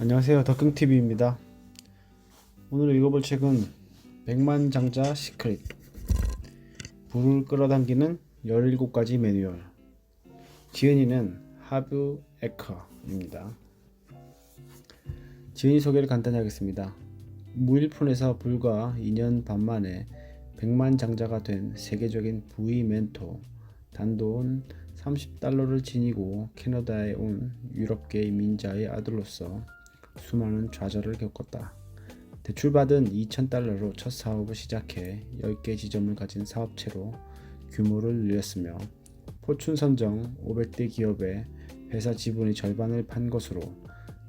안녕하세요. 덕경TV입니다. 오늘 읽어볼 책은 백만장자 시크릿, 불을 끌어당기는 17가지 매뉴얼. 지은이는 하브 에커입니다. 지은이 소개를 간단히 하겠습니다. 무일푼에서 불과 2년 반 만에 백만장자가 된 세계적인 부의 멘토, 단돈 $30를 지니고 캐나다에 온 유럽계 이민자의 아들로서 수많은 좌절을 겪었다. 대출받은 $2,000로 첫 사업을 시작해 10개 지점을 가진 사업체로 규모를 늘렸으며 포춘 선정 500대 기업의 회사 지분의 절반을 판 것으로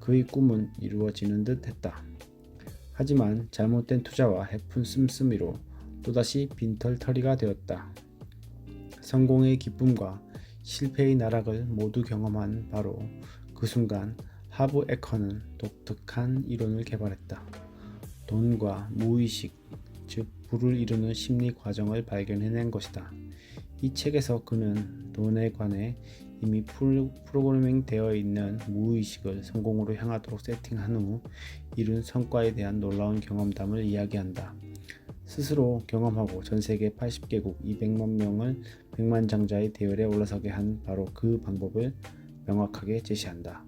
그의 꿈은 이루어지는 듯 했다. 하지만 잘못된 투자와 해픈 씀씀이로 또다시 빈털터리가 되었다. 성공의 기쁨과 실패의 나락을 모두 경험한 바로 그 순간 하브 에커는 독특한 이론을 개발했다. 돈과 무의식, 즉 부를 이루는 심리 과정을 발견해낸 것이다. 이 책에서 그는 돈에 관해 이미 프로그래밍 되어 있는 무의식을 성공으로 향하도록 세팅한 후 이룬 성과에 대한 놀라운 경험담을 이야기한다. 스스로 경험하고 전세계 80개국 200만 명을 백만장자의 대열에 올라서게 한 바로 그 방법을 명확하게 제시한다.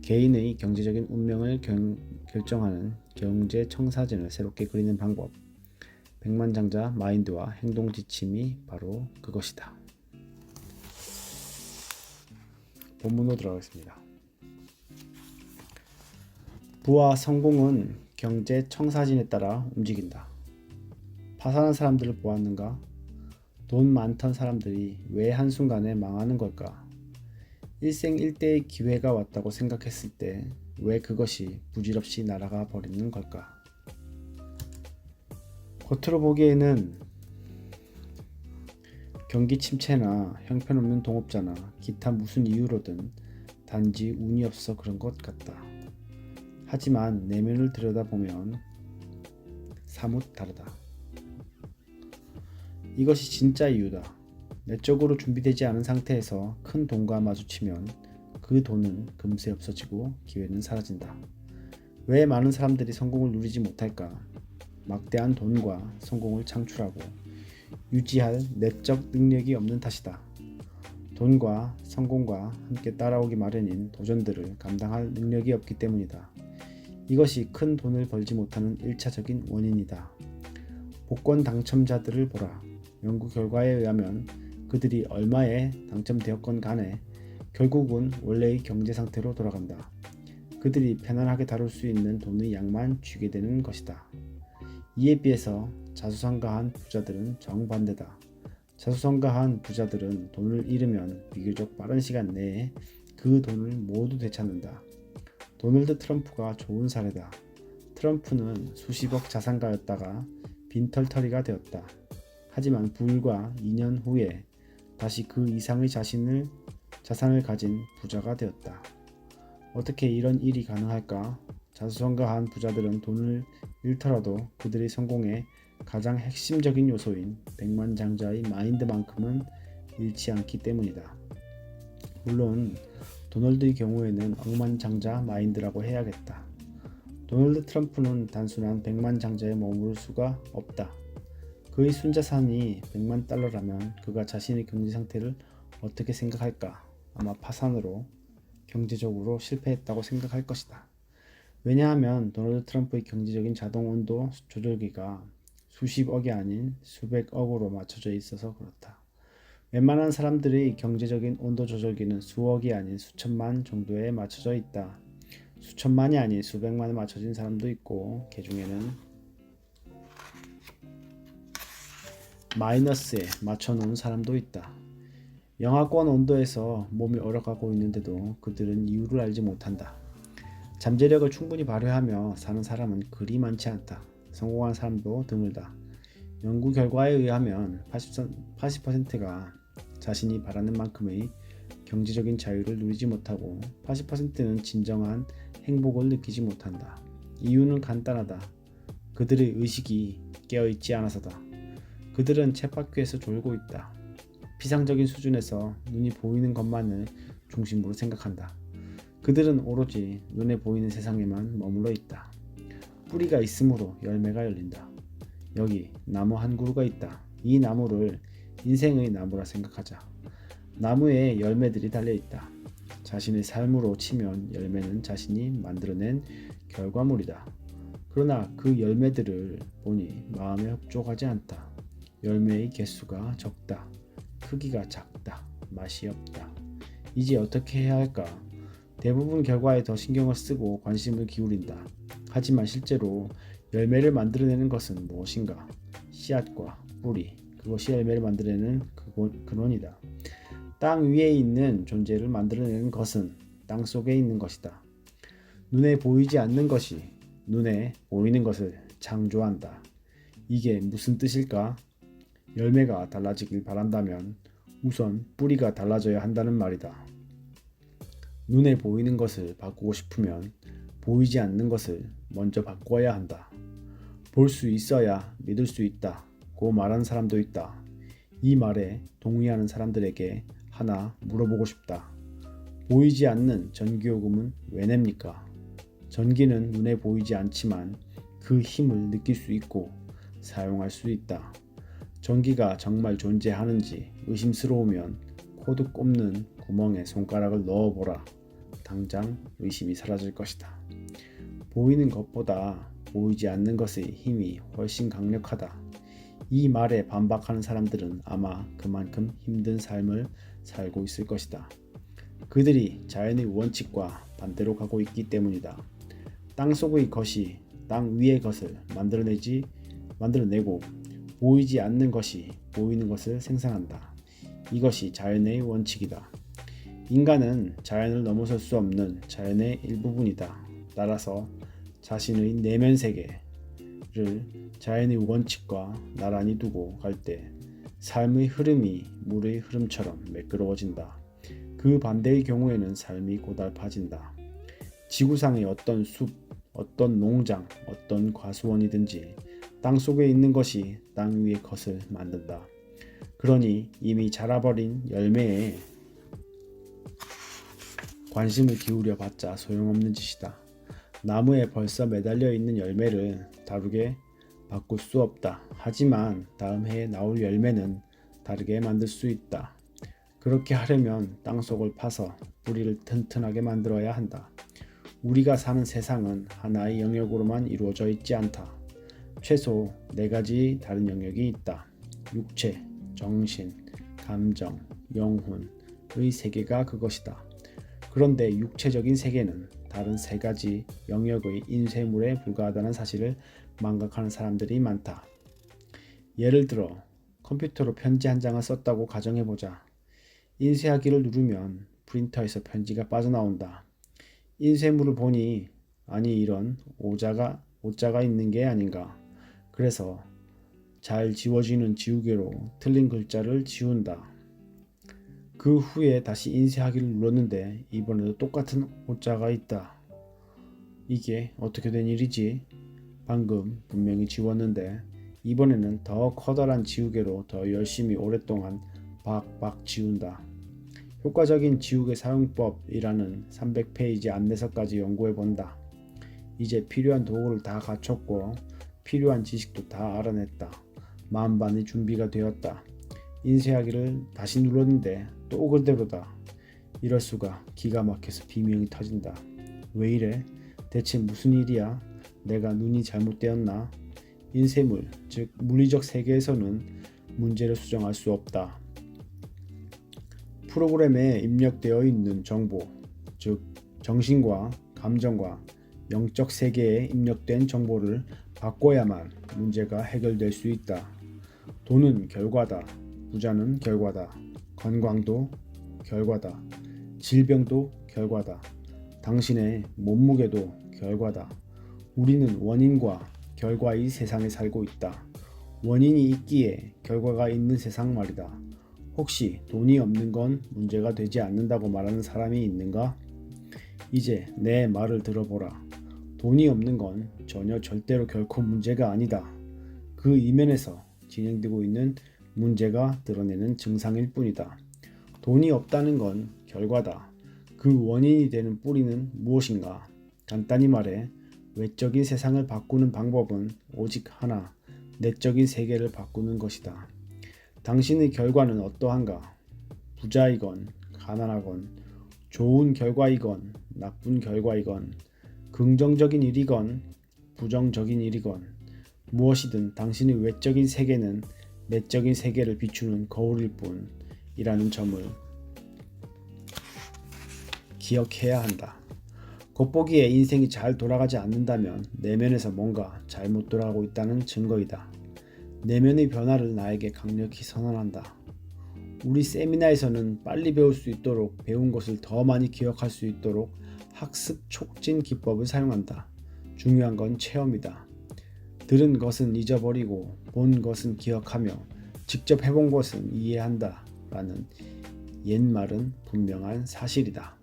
개인의 경제적인 운명을 결정하는 경제 청사진을 새롭게 그리는 방법, 백만장자 마인드와 행동 지침이 바로 그것이다. 본문으로 들어가겠습니다. 부와 성공은 경제 청사진에 따라 움직인다. 파산한 사람들을 보았는가? 돈 많던 사람들이 왜 한순간에 망하는 걸까? 일생일대의 기회가 왔다고 생각했을 때 왜 그것이 부질없이 날아가 버리는 걸까? 겉으로 보기에는 경기 침체나 형편없는 동업자나 기타 무슨 이유로든 단지 운이 없어 그런 것 같다. 하지만 내면을 들여다보면 사뭇 다르다. 이것이 진짜 이유다. 내적으로 준비되지 않은 상태에서 큰 돈과 마주치면 그 돈은 금세 없어지고 기회는 사라진다. 왜 많은 사람들이 성공을 누리지 못할까? 막대한 돈과 성공을 창출하고 유지할 내적 능력이 없는 탓이다. 돈과 성공과 함께 따라오기 마련인 도전들을 감당할 능력이 없기 때문이다. 이것이 큰 돈을 벌지 못하는 1차적인 원인이다. 복권 당첨자들을 보라. 연구 결과에 의하면 그들이 얼마에 당첨되었건 간에 결국은 원래의 경제 상태로 돌아간다. 그들이 편안하게 다룰 수 있는 돈의 양만 쥐게 되는 것이다. 이에 비해서 자수성가한 부자들은 정반대다. 자수성가한 부자들은 돈을 잃으면 비교적 빠른 시간 내에 그 돈을 모두 되찾는다. 도널드 트럼프가 좋은 사례다. 트럼프는 수십억 자산가였다가 빈털터리가 되었다. 하지만 불과 2년 후에 다시 그 이상의 자산을 가진 부자가 되었다. 어떻게 이런 일이 가능할까? 자수성가한 부자들은 돈을 잃더라도 그들의 성공의 가장 핵심적인 요소인 백만장자의 마인드만큼은 잃지 않기 때문이다. 물론 도널드의 경우에는 억만장자 마인드라고 해야겠다. 도널드 트럼프는 단순한 백만장자에 머무를 수가 없다. 그의 순자산이 $100만 그가 자신의 경제 상태를 어떻게 생각할까? 아마 파산으로 경제적으로 실패했다고 생각할 것이다. 왜냐하면 도널드 트럼프의 경제적인 자동 온도 조절기가 수십억이 아닌 수백억으로 맞춰져 있어서 그렇다. 웬만한 사람들의 경제적인 온도 조절기는 수억이 아닌 수천만 정도에 맞춰져 있다. 수천만이 아닌 수백만에 맞춰진 사람도 있고 그 중에는 마이너스에 맞춰놓은 사람도 있다. 영하권 온도에서 몸이 얼어가고 있는데도 그들은 이유를 알지 못한다. 잠재력을 충분히 발휘하며 사는 사람은 그리 많지 않다. 성공한 사람도 드물다. 연구 결과에 의하면 80%가 자신이 바라는 만큼의 경제적인 자유를 누리지 못하고 80%는 진정한 행복을 느끼지 못한다. 이유는 간단하다. 그들의 의식이 깨어있지 않아서다. 그들은 쳇바퀴에서 졸고 있다. 피상적인 수준에서 눈이 보이는 것만을 중심으로 생각한다. 그들은 오로지 눈에 보이는 세상에만 머물러 있다. 뿌리가 있으므로 열매가 열린다. 여기 나무 한 그루가 있다. 이 나무를 인생의 나무라 생각하자. 나무에 열매들이 달려있다. 자신의 삶으로 치면 열매는 자신이 만들어낸 결과물이다. 그러나 그 열매들을 보니 마음에 흡족하지 않다. 열매의 개수가 적다. 크기가 작다. 맛이 없다. 이제 어떻게 해야 할까? 대부분 결과에 더 신경을 쓰고 관심을 기울인다. 하지만 실제로 열매를 만들어내는 것은 무엇인가? 씨앗과 뿌리, 그것이 열매를 만들어내는 근원이다. 땅 위에 있는 존재를 만들어내는 것은 땅 속에 있는 것이다. 눈에 보이지 않는 것이 눈에 보이는 것을 창조한다. 이게 무슨 뜻일까? 열매가 달라지길 바란다면 우선 뿌리가 달라져야 한다는 말이다. 눈에 보이는 것을 바꾸고 싶으면 보이지 않는 것을 먼저 바꿔야 한다. 볼 수 있어야 믿을 수 있다 고 말하는 사람도 있다. 이 말에 동의하는 사람들에게 하나 물어보고 싶다. 보이지 않는 전기요금은 왜 냅니까? 전기는 눈에 보이지 않지만 그 힘을 느낄 수 있고 사용할 수 있다. 전기가 정말 존재하는지 의심스러우면 코드 꼽는 구멍에 손가락을 넣어보라. 당장 의심이 사라질 것이다. 보이는 것보다 보이지 않는 것의 힘이 훨씬 강력하다. 이 말에 반박하는 사람들은 아마 그만큼 힘든 삶을 살고 있을 것이다. 그들이 자연의 원칙과 반대로 가고 있기 때문이다. 땅 속의 것이 땅 위의 것을 만들어내고 보이지 않는 것이 보이는 것을 생산한다. 이것이 자연의 원칙이다. 인간은 자연을 넘어설 수 없는 자연의 일부분이다. 따라서 자신의 내면 세계를 자연의 원칙과 나란히 두고 갈 때 삶의 흐름이 물의 흐름처럼 매끄러워진다. 그 반대의 경우에는 삶이 고달파진다. 지구상의 어떤 숲, 어떤 농장, 어떤 과수원이든지 땅 속에 있는 것이 땅 위의 것을 만든다. 그러니 이미 자라버린 열매에 관심을 기울여 봤자 소용없는 짓이다. 나무에 벌써 매달려 있는 열매를 다르게 바꿀 수 없다. 하지만 다음 해에 나올 열매는 다르게 만들 수 있다. 그렇게 하려면 땅속을 파서 뿌리를 튼튼하게 만들어야 한다. 우리가 사는 세상은 하나의 영역으로만 이루어져 있지 않다. 최소 4가지 다른 영역이 있다. 육체, 정신, 감정, 영혼의 세계가 그것이다. 그런데 육체적인 세계는 다른 3가지 영역의 인쇄물에 불과하다는 사실을 망각하는 사람들이 많다. 예를 들어 컴퓨터로 편지 한 장을 썼다고 가정해보자. 인쇄하기를 누르면 프린터에서 편지가 빠져나온다. 인쇄물을 보니 아니 이런 오자가 있는 게 아닌가. 그래서 잘 지워지는 지우개로 틀린 글자를 지운다. 그 후에 다시 인쇄하기를 눌렀는데 이번에도 똑같은 오자가 있다. 이게 어떻게 된 일이지? 방금 분명히 지웠는데 이번에는 더 커다란 지우개로 더 열심히 오랫동안 박박 지운다. 효과적인 지우개 사용법이라는 300페이지 안내서까지 연구해본다. 이제 필요한 도구를 다 갖췄고 필요한 지식도 다 알아냈다. 만반의 준비가 되었다. 인쇄하기를 다시 눌렀는데 또 그대로다. 이럴 수가. 기가 막혀서 비명이 터진다. 왜 이래? 대체 무슨 일이야? 내가 눈이 잘못되었나? 인쇄물, 즉 물리적 세계에서는 문제를 수정할 수 없다. 프로그램에 입력되어 있는 정보, 즉 정신과 감정과 영적 세계에 입력된 정보를 바꿔야만 문제가 해결될 수 있다. 돈은 결과다. 부자는 결과다. 건강도 결과다. 질병도 결과다. 당신의 몸무게도 결과다. 우리는 원인과 결과의 세상에 살고 있다. 원인이 있기에 결과가 있는 세상 말이다. 혹시 돈이 없는 건 문제가 되지 않는다고 말하는 사람이 있는가? 이제 내 말을 들어보라. 돈이 없는 건 전혀 절대로 결코 문제가 아니다. 그 이면에서 진행되고 있는 문제가 드러내는 증상일 뿐이다. 돈이 없다는 건 결과다. 그 원인이 되는 뿌리는 무엇인가? 간단히 말해 외적인 세상을 바꾸는 방법은 오직 하나, 내적인 세계를 바꾸는 것이다. 당신의 결과는 어떠한가? 부자이건 가난하건, 좋은 결과이건 나쁜 결과이건, 긍정적인 일이건 부정적인 일이건, 무엇이든 당신의 외적인 세계는 내적인 세계를 비추는 거울일 뿐이라는 점을 기억해야 한다. 겉보기에 인생이 잘 돌아가지 않는다면 내면에서 뭔가 잘못 돌아가고 있다는 증거이다. 내면의 변화를 나에게 강력히 선언한다. 우리 세미나에서는 빨리 배울 수 있도록 배운 것을 더 많이 기억할 수 있도록 학습 촉진 기법을 사용한다. 중요한 건 체험이다. 들은 것은 잊어버리고 본 것은 기억하며 직접 해본 것은 이해한다 라는 옛말은 분명한 사실이다.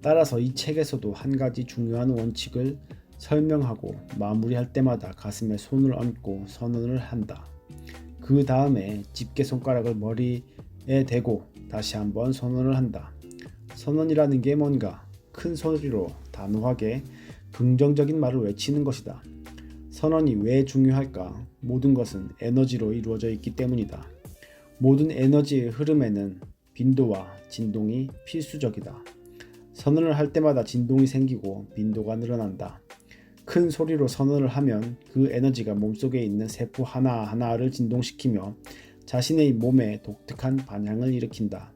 따라서 이 책에서도 한 가지 중요한 원칙을 설명하고 마무리할 때마다 가슴에 손을 얹고 선언을 한다. 그 다음에 집게 손가락을 머리에 대고 다시 한번 선언을 한다. 선언이라는 게 뭔가? 큰 소리로 단호하게 긍정적인 말을 외치는 것이다. 선언이 왜 중요할까? 모든 것은 에너지로 이루어져 있기 때문이다. 모든 에너지의 흐름에는 빈도와 진동이 필수적이다. 선언을 할 때마다 진동이 생기고 빈도가 늘어난다. 큰 소리로 선언을 하면 그 에너지가 몸속에 있는 세포 하나하나를 진동시키며 자신의 몸에 독특한 반향을 일으킨다.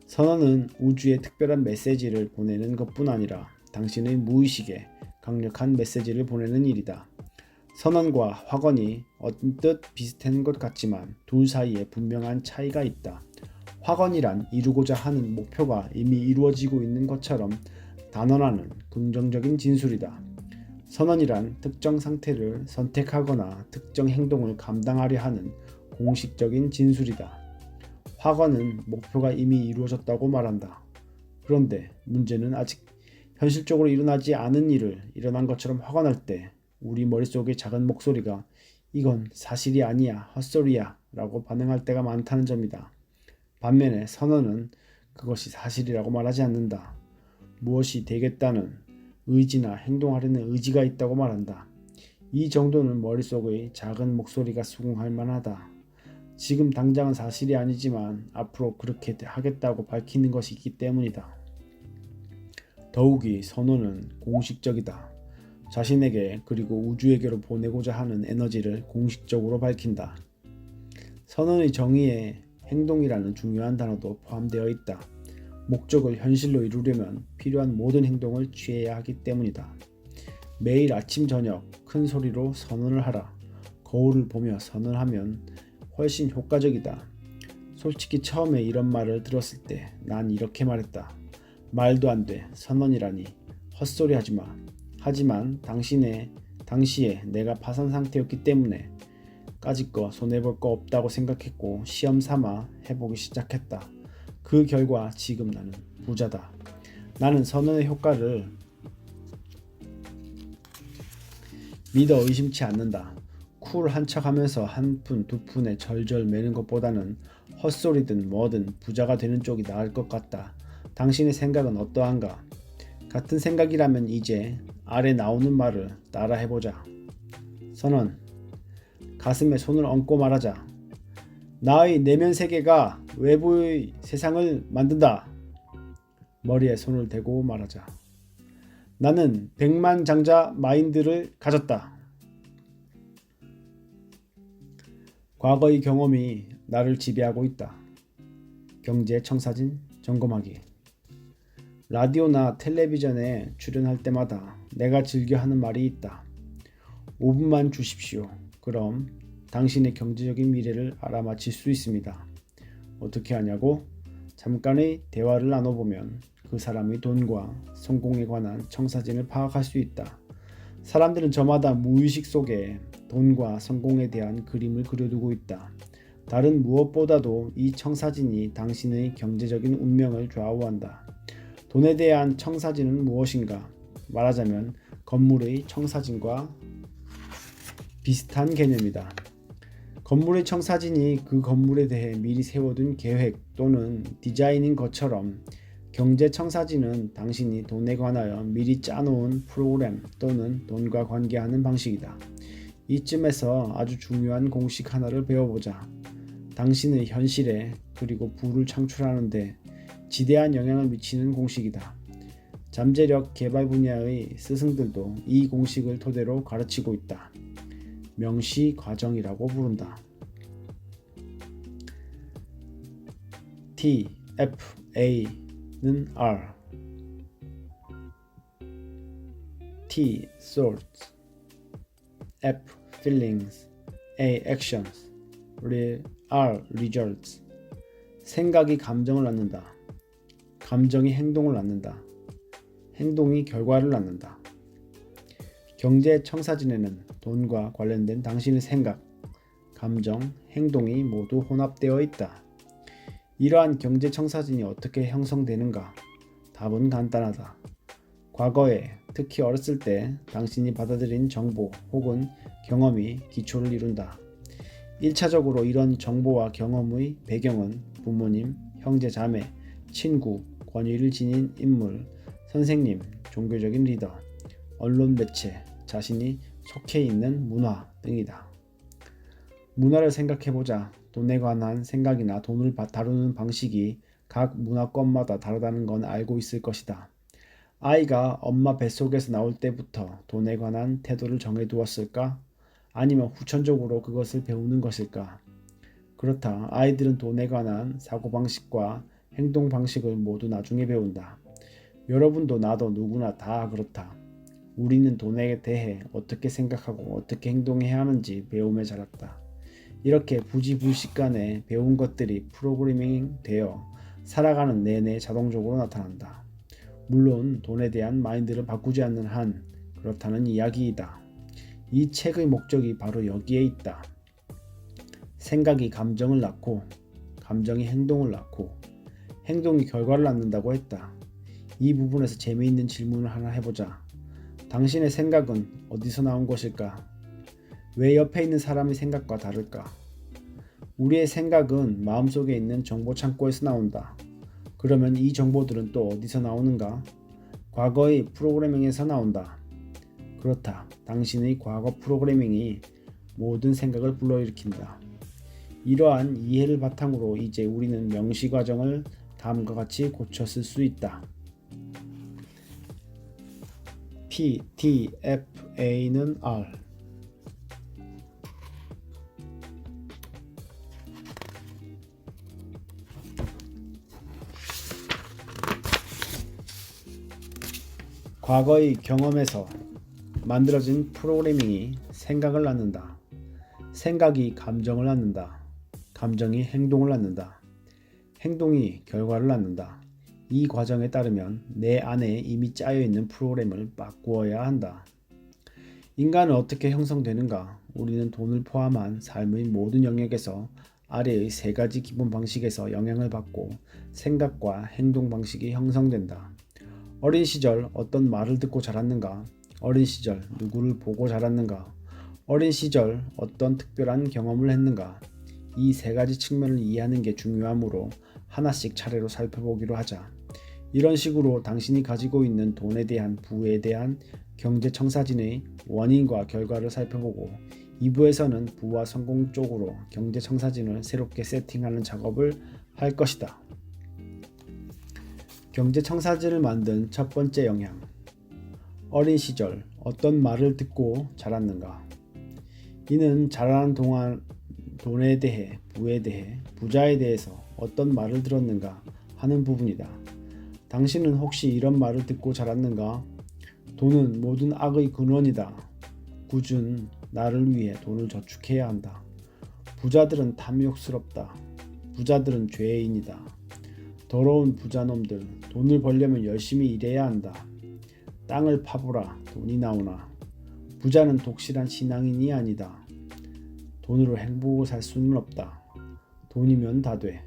선언은 우주에 특별한 메시지를 보내는 것뿐 아니라 당신의 무의식에 강력한 메시지를 보내는 일이다. 선언과 확언이 언뜻 비슷한 것 같지만 둘 사이에 분명한 차이가 있다. 확언이란 이루고자 하는 목표가 이미 이루어지고 있는 것처럼 단언하는 긍정적인 진술이다. 선언이란 특정 상태를 선택하거나 특정 행동을 감당하려 하는 공식적인 진술이다. 확언은 목표가 이미 이루어졌다고 말한다. 그런데 문제는 아직 현실적으로 일어나지 않은 일을 일어난 것처럼 확언할 때 우리 머릿속의 작은 목소리가 이건 사실이 아니야, 헛소리야 라고 반응할 때가 많다는 점이다. 반면에 선언은 그것이 사실이라고 말하지 않는다. 무엇이 되겠다는 의지나 행동하려는 의지가 있다고 말한다. 이 정도는 머릿속의 작은 목소리가 수긍할 만하다. 지금 당장은 사실이 아니지만 앞으로 그렇게 하겠다고 밝히는 것이 있기 때문이다. 더욱이 선언은 공식적이다. 자신에게 그리고 우주에게로 보내고자 하는 에너지를 공식적으로 밝힌다. 선언의 정의에 행동이라는 중요한 단어도 포함되어 있다. 목적을 현실로 이루려면 필요한 모든 행동을 취해야 하기 때문이다. 매일 아침 저녁 큰 소리로 선언을 하라. 거울을 보며 선언하면 훨씬 효과적이다. 솔직히 처음에 이런 말을 들었을 때 난 이렇게 말했다. 말도 안 돼. 선언이라니. 헛소리 하지 마. 하지만 당시에 내가 파산 상태였기 때문에 까짓거 손해볼 거 없다고 생각했고 시험 삼아 해보기 시작했다. 그 결과 지금 나는 부자다. 나는 선언의 효과를 믿어 의심치 않는다. 쿨한 척하면서 한 푼 두 푼에 절절 매는 것보다는 헛소리든 뭐든 부자가 되는 쪽이 나을 것 같다. 당신의 생각은 어떠한가? 같은 생각이라면 이제 아래 나오는 말을 따라해보자. 선언. 가슴에 손을 얹고 말하자. 나의 내면 세계가 외부의 세상을 만든다. 머리에 손을 대고 말하자. 나는 백만장자 마인드를 가졌다. 과거의 경험이 나를 지배하고 있다. 경제 청사진 점검하기. 라디오나 텔레비전에 출연할 때마다 내가 즐겨 하는 말이 있다. 5분만 주십시오. 그럼 당신의 경제적인 미래를 알아맞힐 수 있습니다. 어떻게 하냐고? 잠깐의 대화를 나눠보면 그 사람의 돈과 성공에 관한 청사진을 파악할 수 있다. 사람들은 저마다 무의식 속에 돈과 성공에 대한 그림을 그려두고 있다. 다른 무엇보다도 이 청사진이 당신의 경제적인 운명을 좌우한다. 돈에 대한 청사진은 무엇인가? 말하자면 건물의 청사진과 비슷한 개념이다. 건물의 청사진이 그 건물에 대해 미리 세워둔 계획 또는 디자인인 것처럼 경제청사진은 당신이 돈에 관하여 미리 짜놓은 프로그램 또는 돈과 관계하는 방식이다. 이쯤에서 아주 중요한 공식 하나를 배워보자. 당신의 현실에 그리고 부를 창출하는데 지대한 영향을 미치는 공식이다. 잠재력 개발 분야의 스승들도 이 공식을 토대로 가르치고 있다. 명시 과정이라고 부른다. T, F, A는 R. T, thoughts. F, feelings. A, actions. R, results. 생각이 감정을 낳는다. 감정이 행동을 낳는다. 행동이 결과를 낳는다. 경제청사진에는 돈과 관련된 당신의 생각, 감정, 행동이 모두 혼합되어 있다. 이러한 경제청사진이 어떻게 형성되는가? 답은 간단하다. 과거에, 특히 어렸을 때 당신이 받아들인 정보 혹은 경험이 기초를 이룬다. 1차적으로 이런 정보와 경험의 배경은 부모님, 형제 자매, 친구, 권위를 지닌 인물, 선생님, 종교적인 리더, 언론 매체, 자신이 속해 있는 문화 등이다. 문화를 생각해보자. 돈에 관한 생각이나 돈을 다루는 방식이 각 문화권마다 다르다는 건 알고 있을 것이다. 아이가 엄마 뱃속에서 나올 때부터 돈에 관한 태도를 정해두었을까? 아니면 후천적으로 그것을 배우는 것일까? 그렇다. 아이들은 돈에 관한 사고방식과 행동방식을 모두 나중에 배운다. 여러분도 나도 누구나 다 그렇다. 우리는 돈에 대해 어떻게 생각하고 어떻게 행동해야 하는지 배움에 자랐다. 이렇게 부지불식간에 배운 것들이 프로그래밍 되어 살아가는 내내 자동적으로 나타난다. 물론 돈에 대한 마인드를 바꾸지 않는 한 그렇다는 이야기이다. 이 책의 목적이 바로 여기에 있다. 생각이 감정을 낳고 감정이 행동을 낳고 행동이 결과를 낳는다고 했다. 이 부분에서 재미있는 질문을 하나 해보자. 당신의 생각은 어디서 나온 것일까? 왜 옆에 있는 사람의 생각과 다를까? 우리의 생각은 마음속에 있는 정보 창고에서 나온다. 그러면 이 정보들은 또 어디서 나오는가? 과거의 프로그래밍에서 나온다. 그렇다. 당신의 과거 프로그래밍이 모든 생각을 불러일으킨다. 이러한 이해를 바탕으로 이제 우리는 명시 과정을 다음과 같이 고쳐 쓸 수 있다. P, T, F, A는 R. 과거의 경험에서 만들어진 프로그래밍이 생각을 낳는다. 생각이 감정을 낳는다. 감정이 행동을 낳는다. 행동이 결과를 낳는다. 이 과정에 따르면 내 안에 이미 짜여있는 프로그램을 바꾸어야 한다. 인간은 어떻게 형성되는가? 우리는 돈을 포함한 삶의 모든 영역에서 아래의 세 가지 기본 방식에서 영향을 받고 생각과 행동 방식이 형성된다. 어린 시절 어떤 말을 듣고 자랐는가? 어린 시절 누구를 보고 자랐는가? 어린 시절 어떤 특별한 경험을 했는가? 이 세 가지 측면을 이해하는 게 중요하므로 하나씩 차례로 살펴보기로 하자. 이런 식으로 당신이 가지고 있는 돈에 대한 부에 대한 경제청사진의 원인과 결과를 살펴보고 2부에서는 부와 성공 쪽으로 경제청사진을 새롭게 세팅하는 작업을 할 것이다. 경제청사진을 만든 첫 번째 영향. 어린 시절 어떤 말을 듣고 자랐는가? 이는 자라는 동안 돈에 대해, 부에 대해, 부자에 대해서 어떤 말을 들었는가 하는 부분이다. 당신은 혹시 이런 말을 듣고 자랐는가? 돈은 모든 악의 근원이다. 꾸준 나를 위해 돈을 저축해야 한다. 부자들은 탐욕스럽다. 부자들은 죄인이다. 더러운 부자놈들, 돈을 벌려면 열심히 일해야 한다. 땅을 파보라, 돈이 나오나. 부자는 독실한 신앙인이 아니다. 돈으로 행복을 살 수는 없다. 돈이면 다 돼.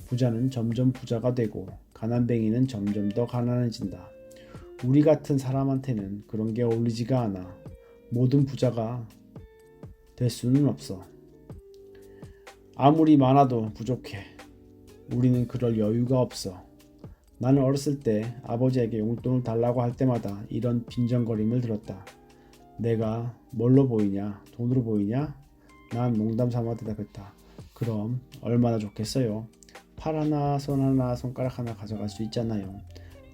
부자는 점점 부자가 되고 가난뱅이는 점점 더 가난해진다. 우리 같은 사람한테는 그런 게 어울리지가 않아. 모든 부자가 될 수는 없어. 아무리 많아도 부족해. 우리는 그럴 여유가 없어. 나는 어렸을 때 아버지에게 용돈을 달라고 할 때마다 이런 빈정거림을 들었다. 내가 뭘로 보이냐? 돈으로 보이냐? 난 농담 삼아 대답했다. 그럼 얼마나 좋겠어요? 팔 하나, 손 하나, 손가락 하나 가져갈 수 있잖아요.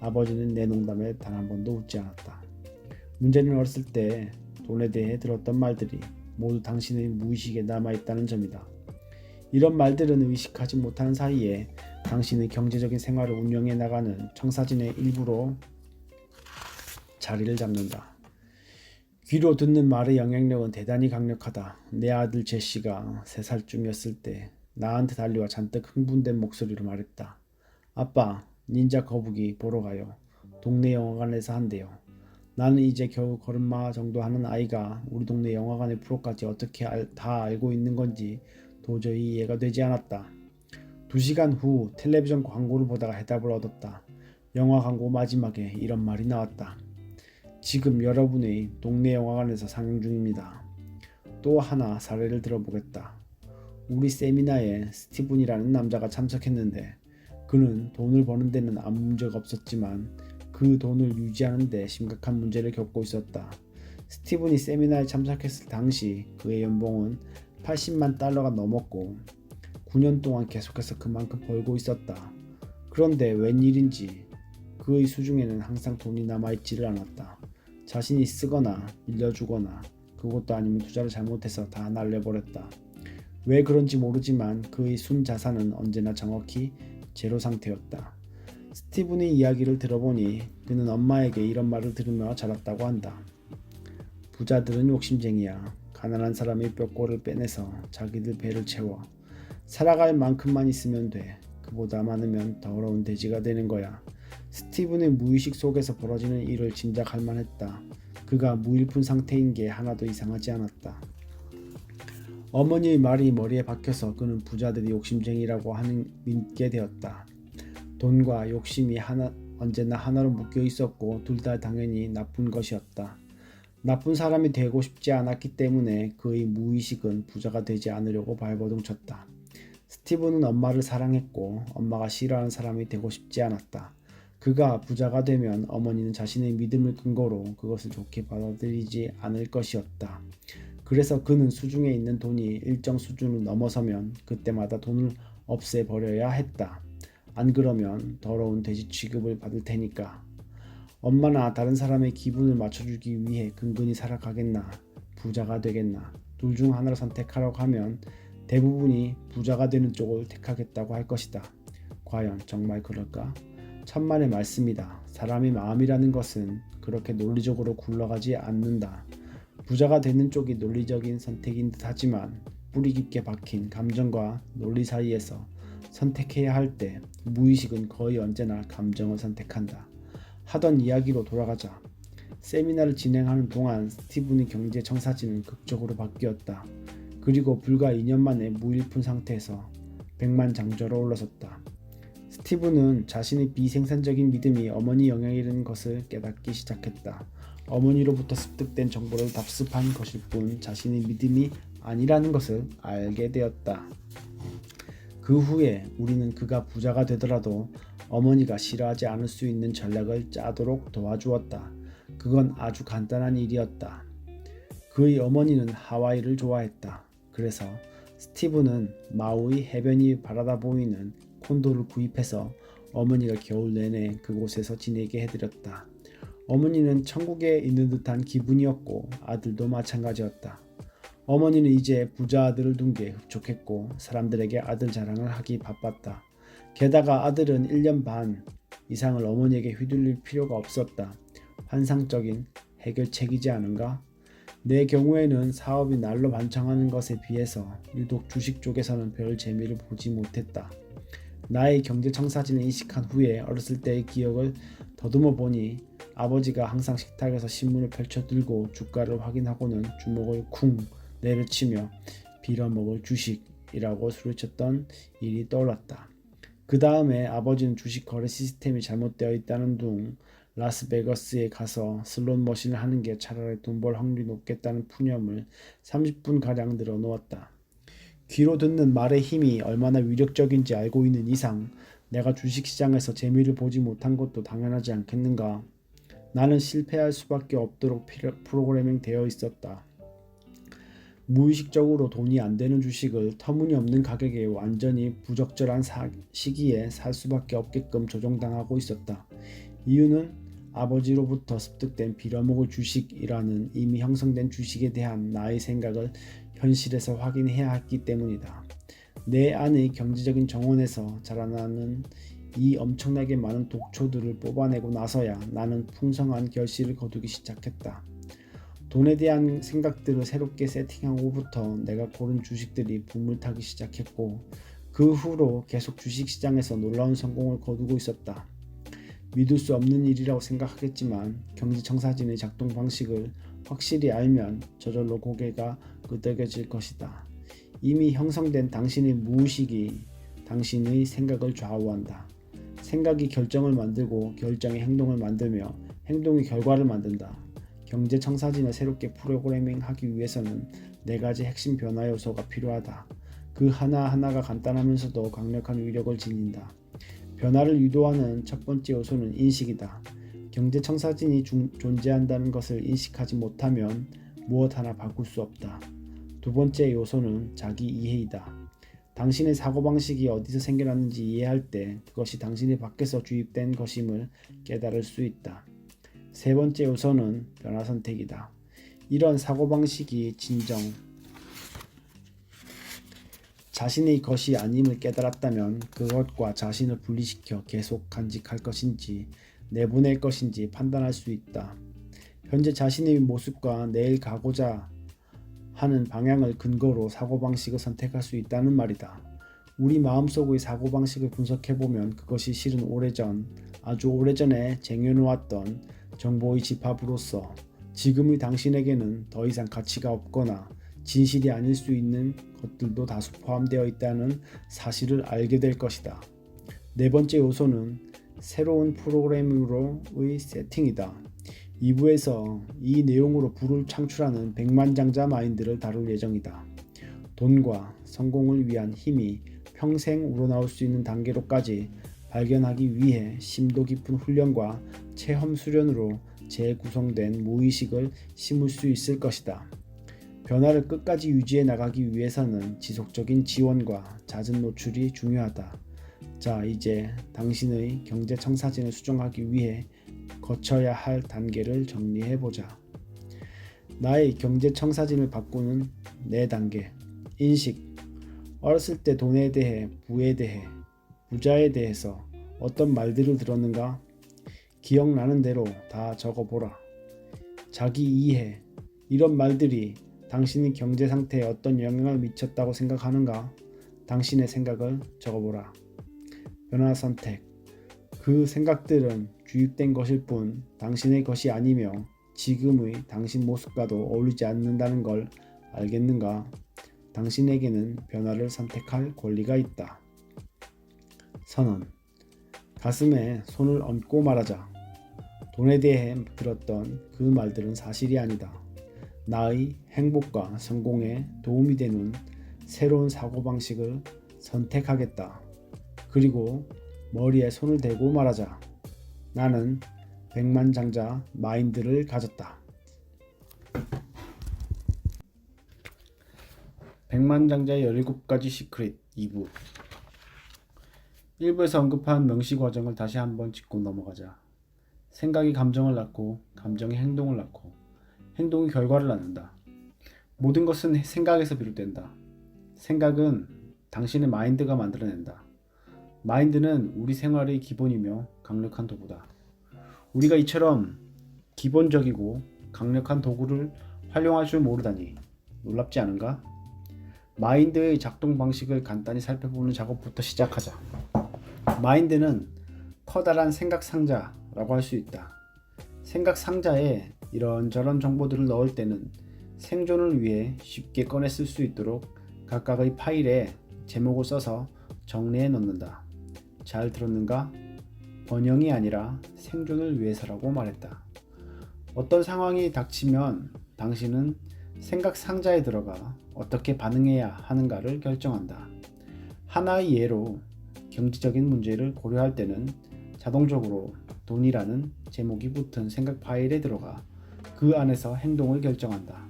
아버지는 내 농담에 단 한 번도 웃지 않았다. 문제는 어렸을 때 돈에 대해 들었던 말들이 모두 당신의 무의식에 남아있다는 점이다. 이런 말들은 의식하지 못하는 사이에 당신의 경제적인 생활을 운영해 나가는 청사진의 일부로 자리를 잡는다. 귀로 듣는 말의 영향력은 대단히 강력하다. 내 아들 제시가 3살쯤이었을 때 나한테 달려와 잔뜩 흥분된 목소리로 말했다. 아빠, 닌자 거북이 보러 가요. 동네 영화관에서 한대요. 나는 이제 겨우 걸음마 정도 하는 아이가 우리 동네 영화관의 프로까지 어떻게 다 알고 있는 건지 도저히 이해가 되지 않았다. 2시간 후 텔레비전 광고를 보다가 해답을 얻었다. 영화 광고 마지막에 이런 말이 나왔다. 지금 여러분의 동네 영화관에서 상영 중입니다. 또 하나 사례를 들어보겠다. 우리 세미나에 스티븐이라는 남자가 참석했는데 그는 돈을 버는 데는 아무 문제가 없었지만 그 돈을 유지하는 데 심각한 문제를 겪고 있었다. 스티븐이 세미나에 참석했을 당시 그의 연봉은 80만 달러가 넘었고 9년 동안 계속해서 그만큼 벌고 있었다. 그런데 웬일인지 그의 수중에는 항상 돈이 남아있지를 않았다. 자신이 쓰거나 빌려주거나 그것도 아니면 투자를 잘못해서 다 날려버렸다. 왜 그런지 모르지만 그의 순 자산은 언제나 정확히 제로 상태였다. 스티븐의 이야기를 들어보니 그는 엄마에게 이런 말을 들으며 자랐다고 한다. 부자들은 욕심쟁이야. 가난한 사람의 뼈골을 빼내서 자기들 배를 채워. 살아갈 만큼만 있으면 돼. 그보다 많으면 더러운 돼지가 되는 거야. 스티븐의 무의식 속에서 벌어지는 일을 짐작할 만했다. 그가 무일푼 상태인 게 하나도 이상하지 않았다. 어머니의 말이 머리에 박혀서 그는 부자들이 욕심쟁이라고 믿게 되었다. 돈과 욕심이 언제나 하나로 묶여 있었고 둘 다 당연히 나쁜 것이었다. 나쁜 사람이 되고 싶지 않았기 때문에 그의 무의식은 부자가 되지 않으려고 발버둥쳤다. 스티븐은 엄마를 사랑했고 엄마가 싫어하는 사람이 되고 싶지 않았다. 그가 부자가 되면 어머니는 자신의 믿음을 근거로 그것을 좋게 받아들이지 않을 것이었다. 그래서 그는 수중에 있는 돈이 일정 수준을 넘어서면 그때마다 돈을 없애버려야 했다. 안 그러면 더러운 돼지 취급을 받을 테니까. 엄마나 다른 사람의 기분을 맞춰주기 위해 근근히 살아가겠나, 부자가 되겠나, 둘 중 하나를 선택하라고 하면 대부분이 부자가 되는 쪽을 택하겠다고 할 것이다. 과연 정말 그럴까? 천만의 말씀이다. 사람의 마음이라는 것은 그렇게 논리적으로 굴러가지 않는다. 부자가 되는 쪽이 논리적인 선택인 듯 하지만 뿌리 깊게 박힌 감정과 논리 사이에서 선택해야 할 때 무의식은 거의 언제나 감정을 선택한다. 하던 이야기로 돌아가자. 세미나를 진행하는 동안 스티븐의 경제 청사진은 극적으로 바뀌었다. 그리고 불과 2년 만에 무일푼 상태에서 백만장자로 올라섰다. 스티븐은 자신의 비생산적인 믿음이 어머니 영향이라는 것을 깨닫기 시작했다. 어머니로부터 습득된 정보를 답습한 것일 뿐 자신의 믿음이 아니라는 것을 알게 되었다. 그 후에 우리는 그가 부자가 되더라도 어머니가 싫어하지 않을 수 있는 전략을 짜도록 도와주었다. 그건 아주 간단한 일이었다. 그의 어머니는 하와이를 좋아했다. 그래서 스티븐은 마우이 해변이 바라다 보이는 콘도를 구입해서 어머니가 겨울 내내 그곳에서 지내게 해드렸다. 어머니는 천국에 있는 듯한 기분이었고 아들도 마찬가지였다. 어머니는 이제 부자 아들을 둔 게 흡족했고 사람들에게 아들 자랑을 하기 바빴다. 게다가 아들은 1년 반 이상을 어머니에게 휘둘릴 필요가 없었다. 환상적인 해결책이지 않은가? 내 경우에는 사업이 날로 반창하는 것에 비해서 유독 주식 쪽에서는 별 재미를 보지 못했다. 나의 경제청사진을 인식한 후에 어렸을 때의 기억을 더듬어 보니 아버지가 항상 식탁에서 신문을 펼쳐 들고 주가를 확인하고는 주먹을 쿵 내려치며 빌어먹을 주식이라고 소리쳤던 일이 떠올랐다. 그 다음에 아버지는 주식 거래 시스템이 잘못되어 있다는 둥 라스베거스에 가서 슬롯 머신을 하는 게 차라리 돈 벌 확률이 높겠다는 푸념을 30분가량 늘어놓았다. 귀로 듣는 말의 힘이 얼마나 위력적인지 알고 있는 이상 내가 주식시장에서 재미를 보지 못한 것도 당연하지 않겠는가? 나는 실패할 수밖에 없도록 프로그래밍 되어 있었다. 무의식적으로 돈이 안 되는 주식을 터무니없는 가격에 완전히 부적절한 시기에 살 수밖에 없게끔 조종당하고 있었다. 이유는 아버지로부터 습득된 빌어먹을 주식이라는 이미 형성된 주식에 대한 나의 생각을 현실에서 확인해야 했기 때문이다. 내 안의 경제적인 정원에서 자라나는 이 엄청나게 많은 독초들을 뽑아내고 나서야 나는 풍성한 결실을 거두기 시작했다. 돈에 대한 생각들을 새롭게 세팅한 후부터 내가 고른 주식들이 붐을 타기 시작했고 그 후로 계속 주식시장에서 놀라운 성공을 거두고 있었다. 믿을 수 없는 일이라고 생각하겠지만 경제청사진의 작동 방식을 확실히 알면 저절로 고개가 끄덕여질 것이다. 이미 형성된 당신의 무의식이 당신의 생각을 좌우한다. 생각이 결정을 만들고 결정이 행동을 만들며 행동이 결과를 만든다. 경제청사진을 새롭게 프로그래밍하기 위해서는 4가지 핵심 변화 요소가 필요하다. 그 하나하나가 간단하면서도 강력한 위력을 지닌다. 변화를 유도하는 첫 번째 요소는 인식이다. 경제청사진이 존재한다는 것을 인식하지 못하면 무엇 하나 바꿀 수 없다. 두 번째 요소는 자기 이해이다. 당신의 사고방식이 어디서 생겨났는지 이해할 때 그것이 당신의 밖에서 주입된 것임을 깨달을 수 있다. 세 번째 요소는 변화 선택이다. 이런 사고방식이 진정 자신의 것이 아님을 깨달았다면 그것과 자신을 분리시켜 계속 간직할 것인지 내보낼 것인지 판단할 수 있다. 현재 자신의 모습과 내일 가고자 하는 방향을 근거로 사고방식을 선택할 수 있다는 말이다. 우리 마음속의 사고방식을 분석해보면 그것이 실은 오래전, 아주 오래전에 쟁여놓았던 정보의 집합으로서 지금의 당신에게는 더 이상 가치가 없거나 진실이 아닐 수 있는 것들도 다수 포함되어 있다는 사실을 알게 될 것이다. 네 번째 요소는 새로운 프로그래밍으로의 세팅이다. 2부에서 이 내용으로 부를 창출하는 백만장자 마인드를 다룰 예정이다. 돈과 성공을 위한 힘이 평생 우러나올 수 있는 단계로까지 발견하기 위해 심도 깊은 훈련과 체험 수련으로 재구성된 무의식을 심을 수 있을 것이다. 변화를 끝까지 유지해 나가기 위해서는 지속적인 지원과 잦은 노출이 중요하다. 자, 이제 당신의 경제청사진을 수정하기 위해 거쳐야 할 단계를 정리해보자. 나의 경제청사진을 바꾸는 4단계. 인식. 어렸을 때 돈에 대해, 부에 대해, 부자에 대해서 어떤 말들을 들었는가? 기억나는 대로 다 적어보라. 자기 이해. 이런 말들이 당신의 경제 상태에 어떤 영향을 미쳤다고 생각하는가? 당신의 생각을 적어보라. 변화 선택. 그 생각들은 주입된 것일 뿐 당신의 것이 아니며 지금의 당신 모습과도 어울리지 않는다는 걸 알겠는가? 당신에게는 변화를 선택할 권리가 있다. 선언. 가슴에 손을 얹고 말하자. 돈에 대해 들었던 그 말들은 사실이 아니다. 나의 행복과 성공에 도움이 되는 새로운 사고방식을 선택하겠다. 그리고 머리에 손을 대고 말하자. 나는 백만장자 마인드를 가졌다. 백만장자의 17가지 시크릿 2부. 1부에서 언급한 명시 과정을 다시 한번 짚고 넘어가자. 생각이 감정을 낳고 감정이 행동을 낳고 행동이 결과를 낳는다. 모든 것은 생각에서 비롯된다. 생각은 당신의 마인드가 만들어낸다. 마인드는 우리 생활의 기본이며 강력한 도구다. 우리가 이처럼 기본적이고 강력한 도구를 활용할 줄 모르다니 놀랍지 않은가? 마인드의 작동 방식을 간단히 살펴보는 작업부터 시작하자. 마인드는 커다란 생각 상자라고 할 수 있다. 생각 상자에 이런저런 정보들을 넣을 때는 생존을 위해 쉽게 꺼내 쓸 수 있도록 각각의 파일에 제목을 써서 정리해 놓는다. 잘 들었는가? 번영이 아니라 생존을 위해서라고 말했다. 어떤 상황이 닥치면 당신은 생각 상자에 들어가 어떻게 반응해야 하는가를 결정한다. 하나의 예로 경제적인 문제를 고려할 때는 자동적으로 돈이라는 제목이 붙은 생각 파일에 들어가 그 안에서 행동을 결정한다.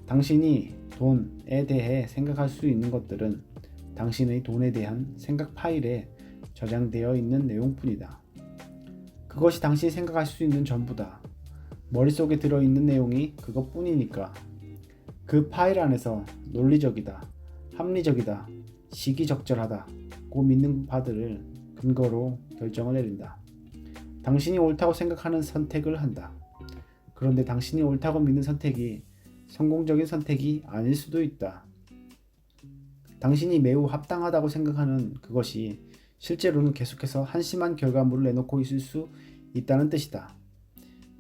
당신이 돈에 대해 생각할 수 있는 것들은 당신의 돈에 대한 생각 파일에 저장되어 있는 내용뿐이다. 그것이 당신이 생각할 수 있는 전부다. 머릿속에 들어있는 내용이 그것뿐이니까. 그 파일 안에서 논리적이다, 합리적이다, 시기적절하다고 믿는 바들을 근거로 결정을 내린다. 당신이 옳다고 생각하는 선택을 한다. 그런데 당신이 옳다고 믿는 선택이 성공적인 선택이 아닐 수도 있다. 당신이 매우 합당하다고 생각하는 그것이 실제로는 계속해서 한심한 결과물을 내놓고 있을 수 있다는 뜻이다.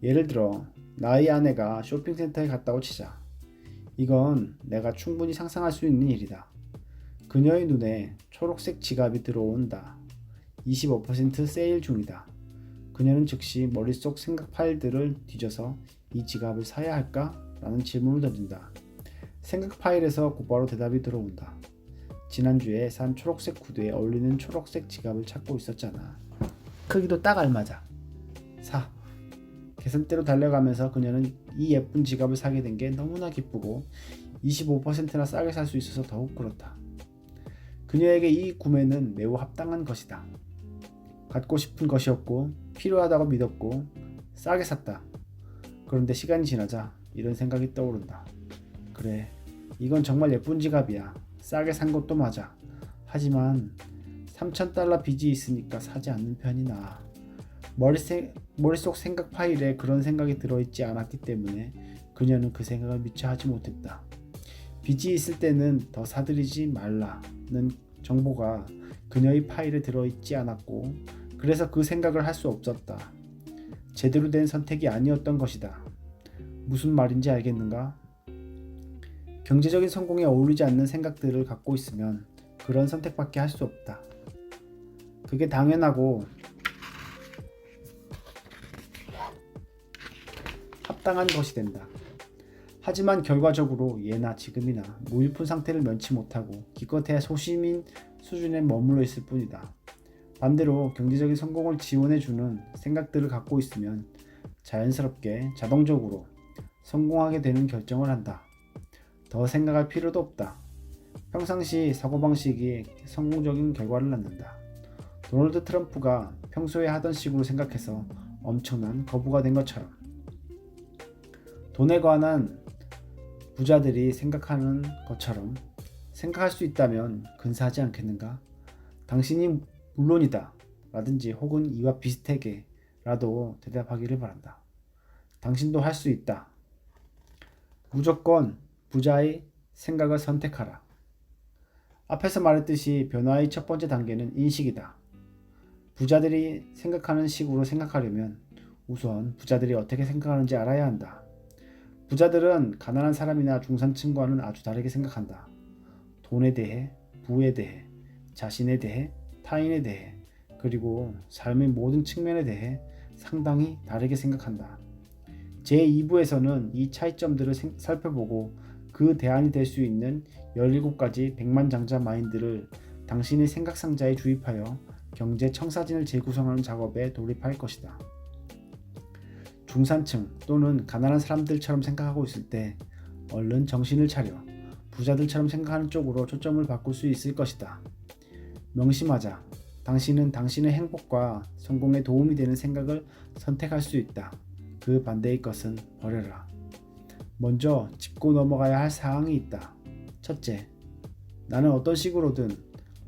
예를 들어 나의 아내가 쇼핑센터에 갔다고 치자. 이건 내가 충분히 상상할 수 있는 일이다. 그녀의 눈에 초록색 지갑이 들어온다. 25% 세일 중이다. 그녀는 즉시 머릿속 생각 파일들을 뒤져서 이 지갑을 사야 할까? 라는 질문을 던진다. 생각 파일에서 곧바로 대답이 들어온다. 지난주에 산 초록색 구두에 어울리는 초록색 지갑을 찾고 있었잖아. 크기도 딱 알맞아. 사. 계산대로 달려가면서 그녀는 이 예쁜 지갑을 사게 된 게 너무나 기쁘고 25%나 싸게 살 수 있어서 더욱 그렇다. 그녀에게 이 구매는 매우 합당한 것이다. 갖고 싶은 것이었고 필요하다고 믿었고 싸게 샀다. 그런데 시간이 지나자 이런 생각이 떠오른다. 그래, 이건 정말 예쁜 지갑이야. 싸게 산 것도 맞아. 하지만 $3,000 빚이 있으니까 사지 않는 편이 나아. 머릿속 생각 파일에 그런 생각이 들어있지 않았기 때문에 그녀는 그 생각을 미처 하지 못했다. 빚이 있을 때는 더 사들이지 말라는 정보가 그녀의 파일에 들어있지 않았고 그래서 그 생각을 할 수 없었다. 제대로 된 선택이 아니었던 것이다. 무슨 말인지 알겠는가? 경제적인 성공에 어울리지 않는 생각들을 갖고 있으면 그런 선택밖에 할 수 없다. 그게 당연하고 합당한 것이 된다. 하지만 결과적으로 예나 지금이나 무일푼 상태를 면치 못하고 기껏해야 소심인 수준에 머물러 있을 뿐이다. 반대로 경제적인 성공을 지원해주는 생각들을 갖고 있으면 자연스럽게 자동적으로 성공하게 되는 결정을 한다. 더 생각할 필요도 없다. 평상시 사고방식이 성공적인 결과를 낳는다. 도널드 트럼프가 평소에 하던 식으로 생각해서 엄청난 거부가 된 것처럼. 돈에 관한 부자들이 생각하는 것처럼 생각할 수 있다면 근사하지 않겠는가? 당신이 물론이다 라든지 혹은 이와 비슷하게 라도 대답하기를 바란다. 당신도 할 수 있다. 무조건 부자의 생각을 선택하라. 앞에서 말했듯이 변화의 첫 번째 단계는 인식이다. 부자들이 생각하는 식으로 생각하려면 우선 부자들이 어떻게 생각하는지 알아야 한다. 부자들은 가난한 사람이나 중산층과는 아주 다르게 생각한다. 돈에 대해, 부에 대해, 자신에 대해, 타인에 대해, 그리고 삶의 모든 측면에 대해 상당히 다르게 생각한다. 제2부에서는 이 차이점들을 살펴보고 그 대안이 될 수 있는 17가지 백만장자 마인드를 당신의 생각상자에 주입하여 경제 청사진을 재구성하는 작업에 돌입할 것이다. 중산층 또는 가난한 사람들처럼 생각하고 있을 때 얼른 정신을 차려 부자들처럼 생각하는 쪽으로 초점을 바꿀 수 있을 것이다. 명심하자. 당신은 당신의 행복과 성공에 도움이 되는 생각을 선택할 수 있다. 그 반대의 것은 버려라. 먼저 짚고 넘어가야 할 사항이 있다. 첫째, 나는 어떤 식으로든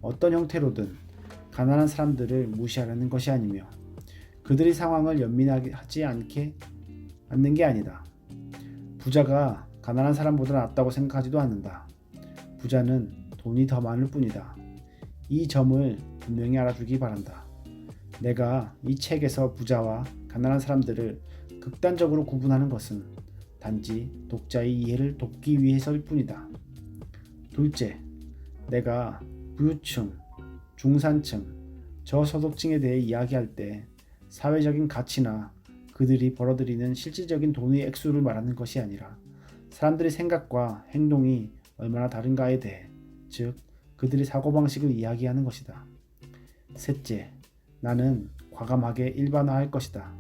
어떤 형태로든 가난한 사람들을 무시하려는 것이 아니며 그들의 상황을 연민하게 하지 않는 게 아니다. 부자가 가난한 사람보다 낫다고 생각하지도 않는다. 부자는 돈이 더 많을 뿐이다. 이 점을 분명히 알아두기 바란다. 내가 이 책에서 부자와 가난한 사람들을 극단적으로 구분하는 것은 단지 독자의 이해를 돕기 위해서일 뿐이다. 둘째, 내가 부유층, 중산층, 저소득층에 대해 이야기할 때 사회적인 가치나 그들이 벌어들이는 실질적인 돈의 액수를 말하는 것이 아니라 사람들의 생각과 행동이 얼마나 다른가에 대해, 즉 그들의 사고방식을 이야기하는 것이다. 셋째, 나는 과감하게 일반화할 것이다.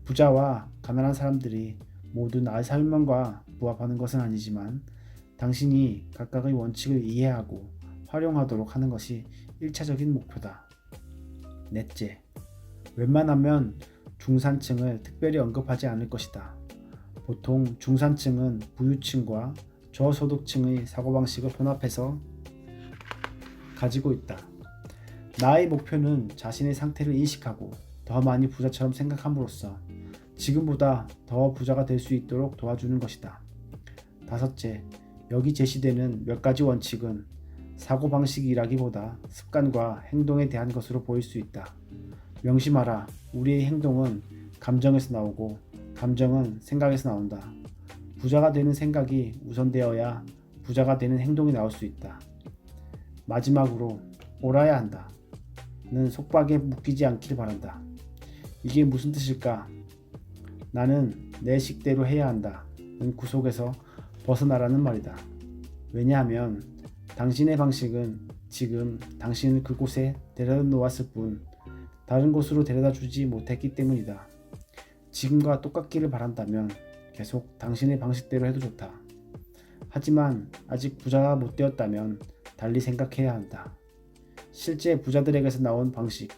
부자와 가난한 사람들이 모두 나의 삶과 부합하는 것은 아니지만 당신이 각각의 원칙을 이해하고 활용하도록 하는 것이 1차적인 목표다. 넷째, 웬만하면 중산층을 특별히 언급하지 않을 것이다. 보통 중산층은 부유층과 저소득층의 사고방식을 혼합해서 가지고 있다. 나의 목표는 자신의 상태를 인식하고 더 많이 부자처럼 생각함으로써 지금보다 더 부자가 될 수 있도록 도와주는 것이다. 다섯째, 여기 제시되는 몇 가지 원칙은 사고방식이라기보다 습관과 행동에 대한 것으로 보일 수 있다. 명심하라. 우리의 행동은 감정에서 나오고 감정은 생각에서 나온다. 부자가 되는 생각이 우선되어야 부자가 되는 행동이 나올 수 있다. 마지막으로 옳아야 한다. 는 속박에 묶이지 않기를 바란다. 이게 무슨 뜻일까? 나는 내 식대로 해야 한다. 는 구속에서 벗어나라는 말이다. 왜냐하면 당신의 방식은 지금 당신을 그곳에 데려다 놓았을 뿐 다른 곳으로 데려다 주지 못했기 때문이다. 지금과 똑같기를 바란다면 계속 당신의 방식대로 해도 좋다. 하지만 아직 부자가 못 되었다면 달리 생각해야 한다. 실제 부자들에게서 나온 방식,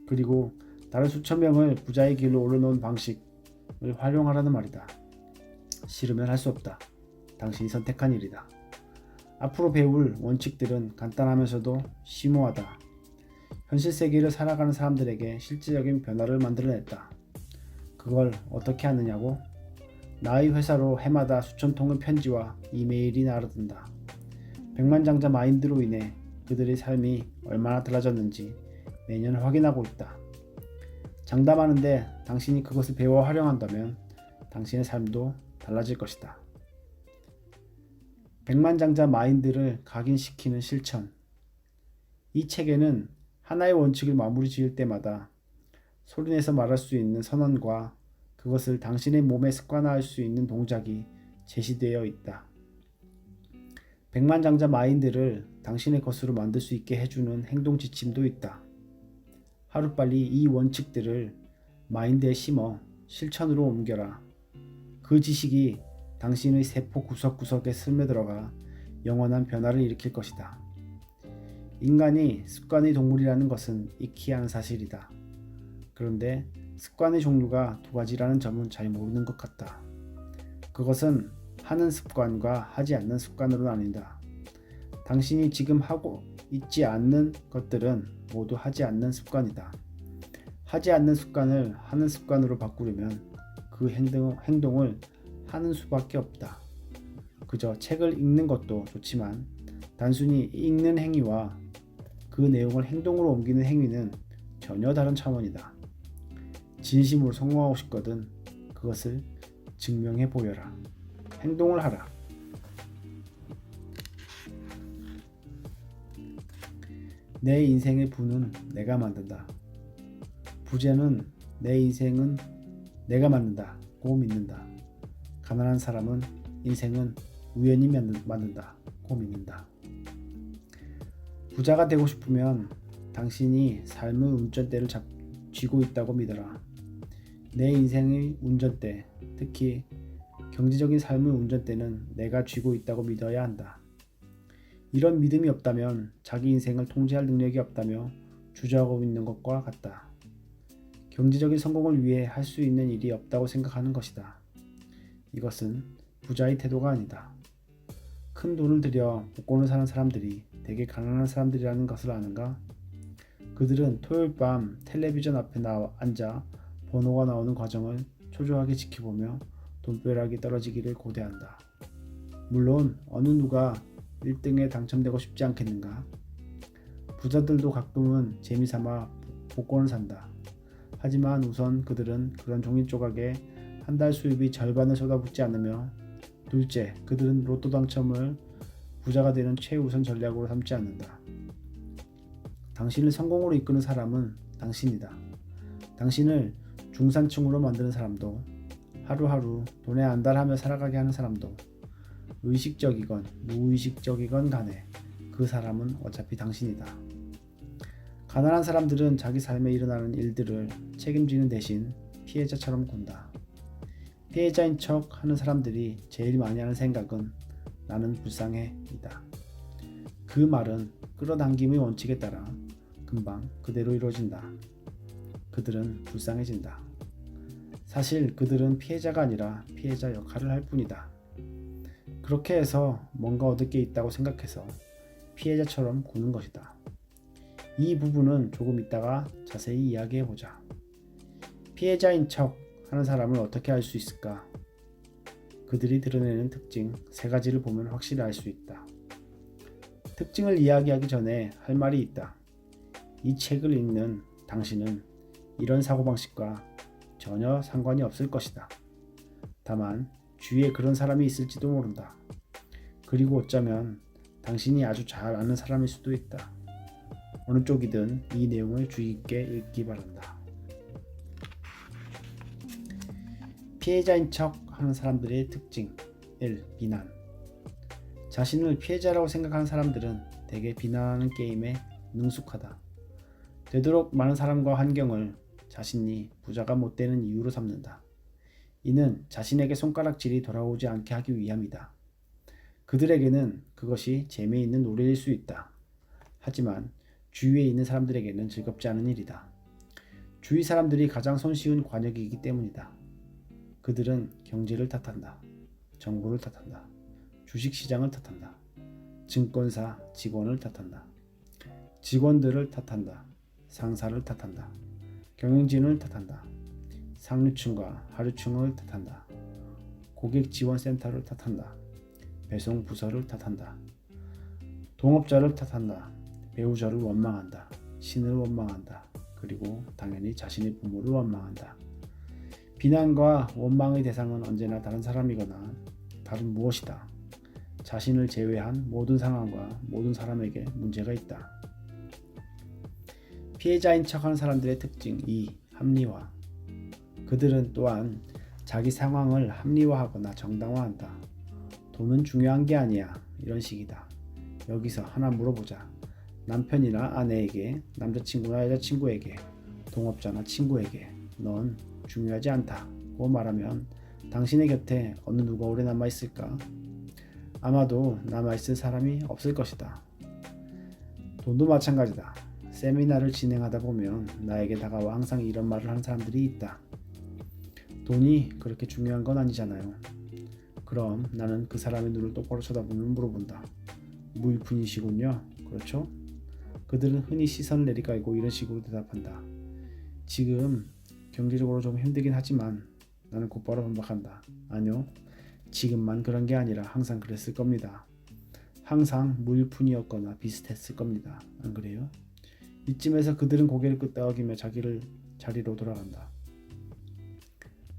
그리고 다른 수천 명을 부자의 길로 올려놓은 방식을 활용하라는 말이다. 싫으면 할 수 없다. 당신이 선택한 일이다. 앞으로 배울 원칙들은 간단하면서도 심오하다. 현실 세계를 살아가는 사람들에게 실질적인 변화를 만들어냈다. 그걸 어떻게 하느냐고? 나의 회사로 해마다 수천 통의 편지와 이메일이 날아든다. 백만장자 마인드로 인해 그들의 삶이 얼마나 달라졌는지 매년 확인하고 있다. 장담하는데 당신이 그것을 배워 활용한다면 당신의 삶도 달라질 것이다. 백만장자 마인드를 각인시키는 실천. 이 책에는 하나의 원칙을 마무리 지을 때마다 소리내서 말할 수 있는 선언과 그것을 당신의 몸에 습관화할 수 있는 동작이 제시되어 있다. 백만장자 마인드를 당신의 것으로 만들 수 있게 해주는 행동 지침도 있다. 하루빨리 이 원칙들을 마인드에 심어 실천으로 옮겨라. 그 지식이 당신의 세포 구석구석에 스며들어가 영원한 변화를 일으킬 것이다. 인간이 습관의 동물이라는 것은 익히 아는 사실이다. 그런데 습관의 종류가 두 가지라는 점은 잘 모르는 것 같다. 그것은 하는 습관과 하지 않는 습관으로 나뉜다. 당신이 지금 하고 있지 않는 것들은 모두 하지 않는 습관이다. 하지 않는 습관을 하는 습관으로 바꾸려면 그 행동을 하는 수밖에 없다. 그저 책을 읽는 것도 좋지만 단순히 읽는 행위와 그 내용을 행동으로 옮기는 행위는 전혀 다른 차원이다. 진심으로 성공하고 싶거든 그것을 증명해 보여라. 행동을 하라. 내 인생의 부는 내가 만든다. 부자는 내 인생은 내가 만든다고 믿는다. 가난한 사람은 인생은 우연히 만든다고 믿는다. 부자가 되고 싶으면 당신이 삶의 운전대를 쥐고 있다고 믿어라. 내 인생의 운전대, 특히 경제적인 삶의 운전대는 내가 쥐고 있다고 믿어야 한다. 이런 믿음이 없다면 자기 인생을 통제할 능력이 없다며 주저하고 있는 것과 같다. 경제적인 성공을 위해 할 수 있는 일이 없다고 생각하는 것이다. 이것은 부자의 태도가 아니다. 큰 돈을 들여 복권을 사는 사람들이 되게 가난한 사람들이라는 것을 아는가? 그들은 토요일 밤 텔레비전 앞에 앉아 번호가 나오는 과정을 초조하게 지켜보며 돈벼락이 떨어지기를 고대한다. 물론 어느 누가 1등에 당첨되고 싶지 않겠는가? 부자들도 가끔은 재미삼아 복권을 산다. 하지만 우선 그들은 그런 종이 조각에 한 달 수입이 절반을 쏟아붓지 않으며 둘째, 그들은 로또 당첨을 부자가 되는 최우선 전략으로 삼지 않는다. 당신을 성공으로 이끄는 사람은 당신이다. 당신을 중산층으로 만드는 사람도 하루하루 돈에 안달하며 살아가게 하는 사람도 의식적이건 무의식적이건 간에 그 사람은 어차피 당신이다. 가난한 사람들은 자기 삶에 일어나는 일들을 책임지는 대신 피해자처럼 군다. 피해자인 척 하는 사람들이 제일 많이 하는 생각은 나는 불쌍해 이다. 그 말은 끌어당김의 원칙에 따라 금방 그대로 이루어진다. 그들은 불쌍해진다. 사실 그들은 피해자가 아니라 피해자 역할을 할 뿐이다. 그렇게 해서 뭔가 얻을 게 있다고 생각해서 피해자처럼 구는 것이다. 이 부분은 조금 이따가 자세히 이야기해보자. 피해자인 척 하는 사람을 어떻게 알 수 있을까? 그들이 드러내는 특징 3가지를 보면 확실히 알 수 있다. 특징을 이야기하기 전에 할 말이 있다. 이 책을 읽는 당신은 이런 사고방식과 전혀 상관이 없을 것이다. 다만 주위에 그런 사람이 있을지도 모른다. 그리고 어쩌면 당신이 아주 잘 아는 사람일 수도 있다. 어느 쪽이든 이 내용을 주의 깊게 읽기 바란다. 피해자인 척 하는 사람들의 특징 1. 비난. 자신을 피해자라고 생각하는 사람들은 대개 비난하는 게임에 능숙하다. 되도록 많은 사람과 환경을 자신이 부자가 못 되는 이유로 삼는다. 이는 자신에게 손가락질이 돌아오지 않게 하기 위함이다. 그들에게는 그것이 재미있는 놀이일 수 있다. 하지만 주위에 있는 사람들에게는 즐겁지 않은 일이다. 주위 사람들이 가장 손쉬운 관역이기 때문이다. 그들은 경제를 탓한다. 정부를 탓한다. 주식시장을 탓한다. 증권사 직원을 탓한다. 직원들을 탓한다. 상사를 탓한다. 경영진을 탓한다. 상류층과 하류층을 탓한다. 고객지원센터를 탓한다. 배송부서를 탓한다. 동업자를 탓한다. 배우자를 원망한다. 신을 원망한다. 그리고 당연히 자신의 부모를 원망한다. 비난과 원망의 대상은 언제나 다른 사람이거나 다른 무엇이다. 자신을 제외한 모든 상황과 모든 사람에게 문제가 있다. 피해자인 척하는 사람들의 특징 2. 합리화. 그들은 또한 자기 상황을 합리화하거나 정당화한다. 돈은 중요한 게 아니야. 이런 식이다. 여기서 하나 물어보자. 남편이나 아내에게, 남자친구나 여자친구에게, 동업자나 친구에게 넌 중요하지 않다고 말하면 당신의 곁에 어느 누가 오래 남아있을까? 아마도 남아있을 사람이 없을 것이다. 돈도 마찬가지다. 세미나를 진행하다 보면 나에게 다가와 항상 이런 말을 하는 사람들이 있다. 돈이 그렇게 중요한 건 아니잖아요. 그럼 나는 그 사람의 눈을 똑바로 쳐다보며 물어본다. 무일푼이시군요. 그렇죠? 그들은 흔히 시선을 내리깔고 이런 식으로 대답한다. 지금 경제적으로 좀 힘들긴 하지만 나는 곧바로 반박한다. 아니요. 지금만 그런 게 아니라 항상 그랬을 겁니다. 항상 무일푼이었거나 비슷했을 겁니다. 안 그래요? 이쯤에서 그들은 고개를 끄덕이며 자기를 자리로 돌아간다.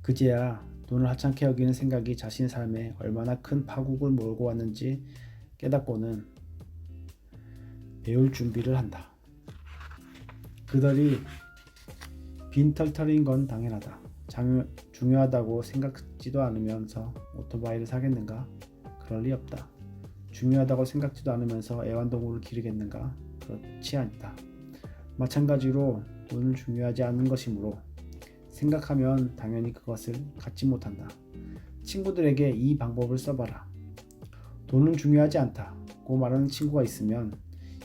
그제야 돈을 하찮게 여기는 생각이 자신의 삶에 얼마나 큰 파국을 몰고 왔는지 깨닫고는 배울 준비를 한다. 그들이 빈털털인 건 당연하다. 중요하다고 생각지도 않으면서 오토바이를 사겠는가? 그럴 리 없다. 중요하다고 생각지도 않으면서 애완동물을 기르겠는가? 그렇지 않다. 마찬가지로 돈을 중요하지 않은 것이므로 생각하면 당연히 그것을 갖지 못한다. 친구들에게 이 방법을 써봐라. 돈은 중요하지 않다고 말하는 친구가 있으면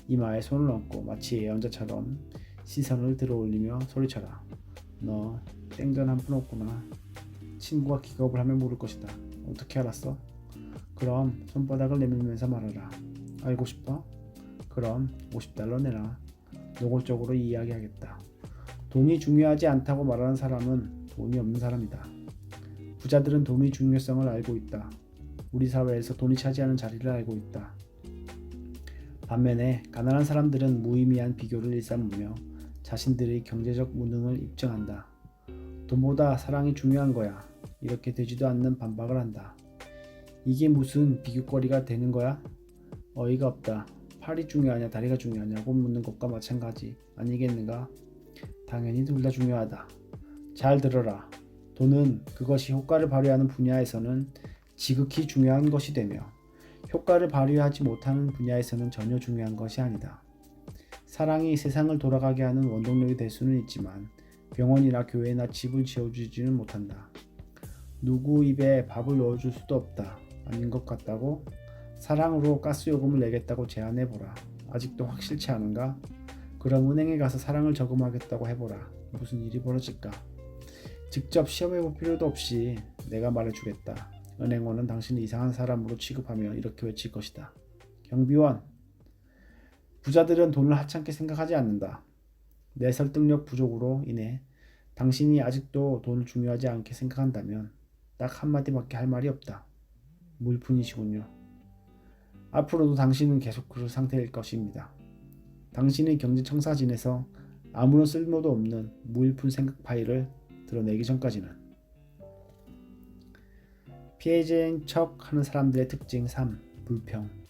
이마에 손을 얹고 마치 예언자처럼 시선을 들어올리며 소리쳐라. 너 땡전 한 푼 없구나. 친구가 기겁을 하며 물을 것이다. 어떻게 알았어? 그럼 손바닥을 내밀면서 말하라. 알고 싶어? 그럼 $50 내라. 노골적으로 이야기하겠다. 돈이 중요하지 않다고 말하는 사람은 돈이 없는 사람이다. 부자들은 돈의 중요성을 알고 있다. 우리 사회에서 돈이 차지하는 자리를 알고 있다. 반면에 가난한 사람들은 무의미한 비교를 일삼으며 자신들의 경제적 무능을 입증한다. 돈보다 사랑이 중요한 거야. 이렇게 되지도 않는 반박을 한다. 이게 무슨 비교거리가 되는 거야? 어이가 없다. 팔이 중요하냐 다리가 중요하냐고 묻는 것과 마찬가지 아니겠는가? 당연히 둘 다 중요하다. 잘 들어라. 돈은 그것이 효과를 발휘하는 분야에서는 지극히 중요한 것이 되며 효과를 발휘하지 못하는 분야에서는 전혀 중요한 것이 아니다. 사랑이 세상을 돌아가게 하는 원동력이 될 수는 있지만 병원이나 교회나 집을 지어주지는 못한다. 누구 입에 밥을 넣어줄 수도 없다. 아닌 것 같다고? 사랑으로 가스요금을 내겠다고 제안해보라. 아직도 확실치 않은가? 그럼 은행에 가서 사랑을 저금하겠다고 해보라. 무슨 일이 벌어질까? 직접 시험해볼 필요도 없이 내가 말해주겠다. 은행원은 당신을 이상한 사람으로 취급하며 이렇게 외칠 것이다. 경비원! 부자들은 돈을 하찮게 생각하지 않는다. 내 설득력 부족으로 인해 당신이 아직도 돈을 중요하지 않게 생각한다면 딱 한마디밖에 할 말이 없다. 무일푼이시군요. 앞으로도 당신은 계속 그럴 상태일 것입니다. 당신의 경제청사진에서 아무런 쓸모도 없는 무일푼 생각 파일을 드러내기 전까지는. 피해자인 척 하는 사람들의 특징 3. 불평.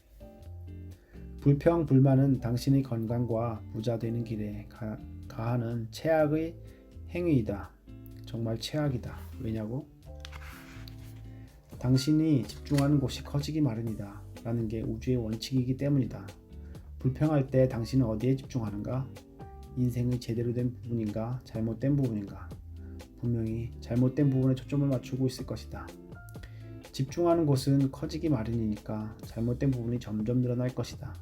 불평, 불만은 당신의 건강과 부자 되는 길에 가하는 최악의 행위이다. 정말 최악이다. 왜냐고? 당신이 집중하는 곳이 커지기 마련이다. 라는 게 우주의 원칙이기 때문이다. 불평할 때 당신은 어디에 집중하는가? 인생의 제대로 된 부분인가? 잘못된 부분인가? 분명히 잘못된 부분에 초점을 맞추고 있을 것이다. 집중하는 곳은 커지기 마련이니까 잘못된 부분이 점점 늘어날 것이다.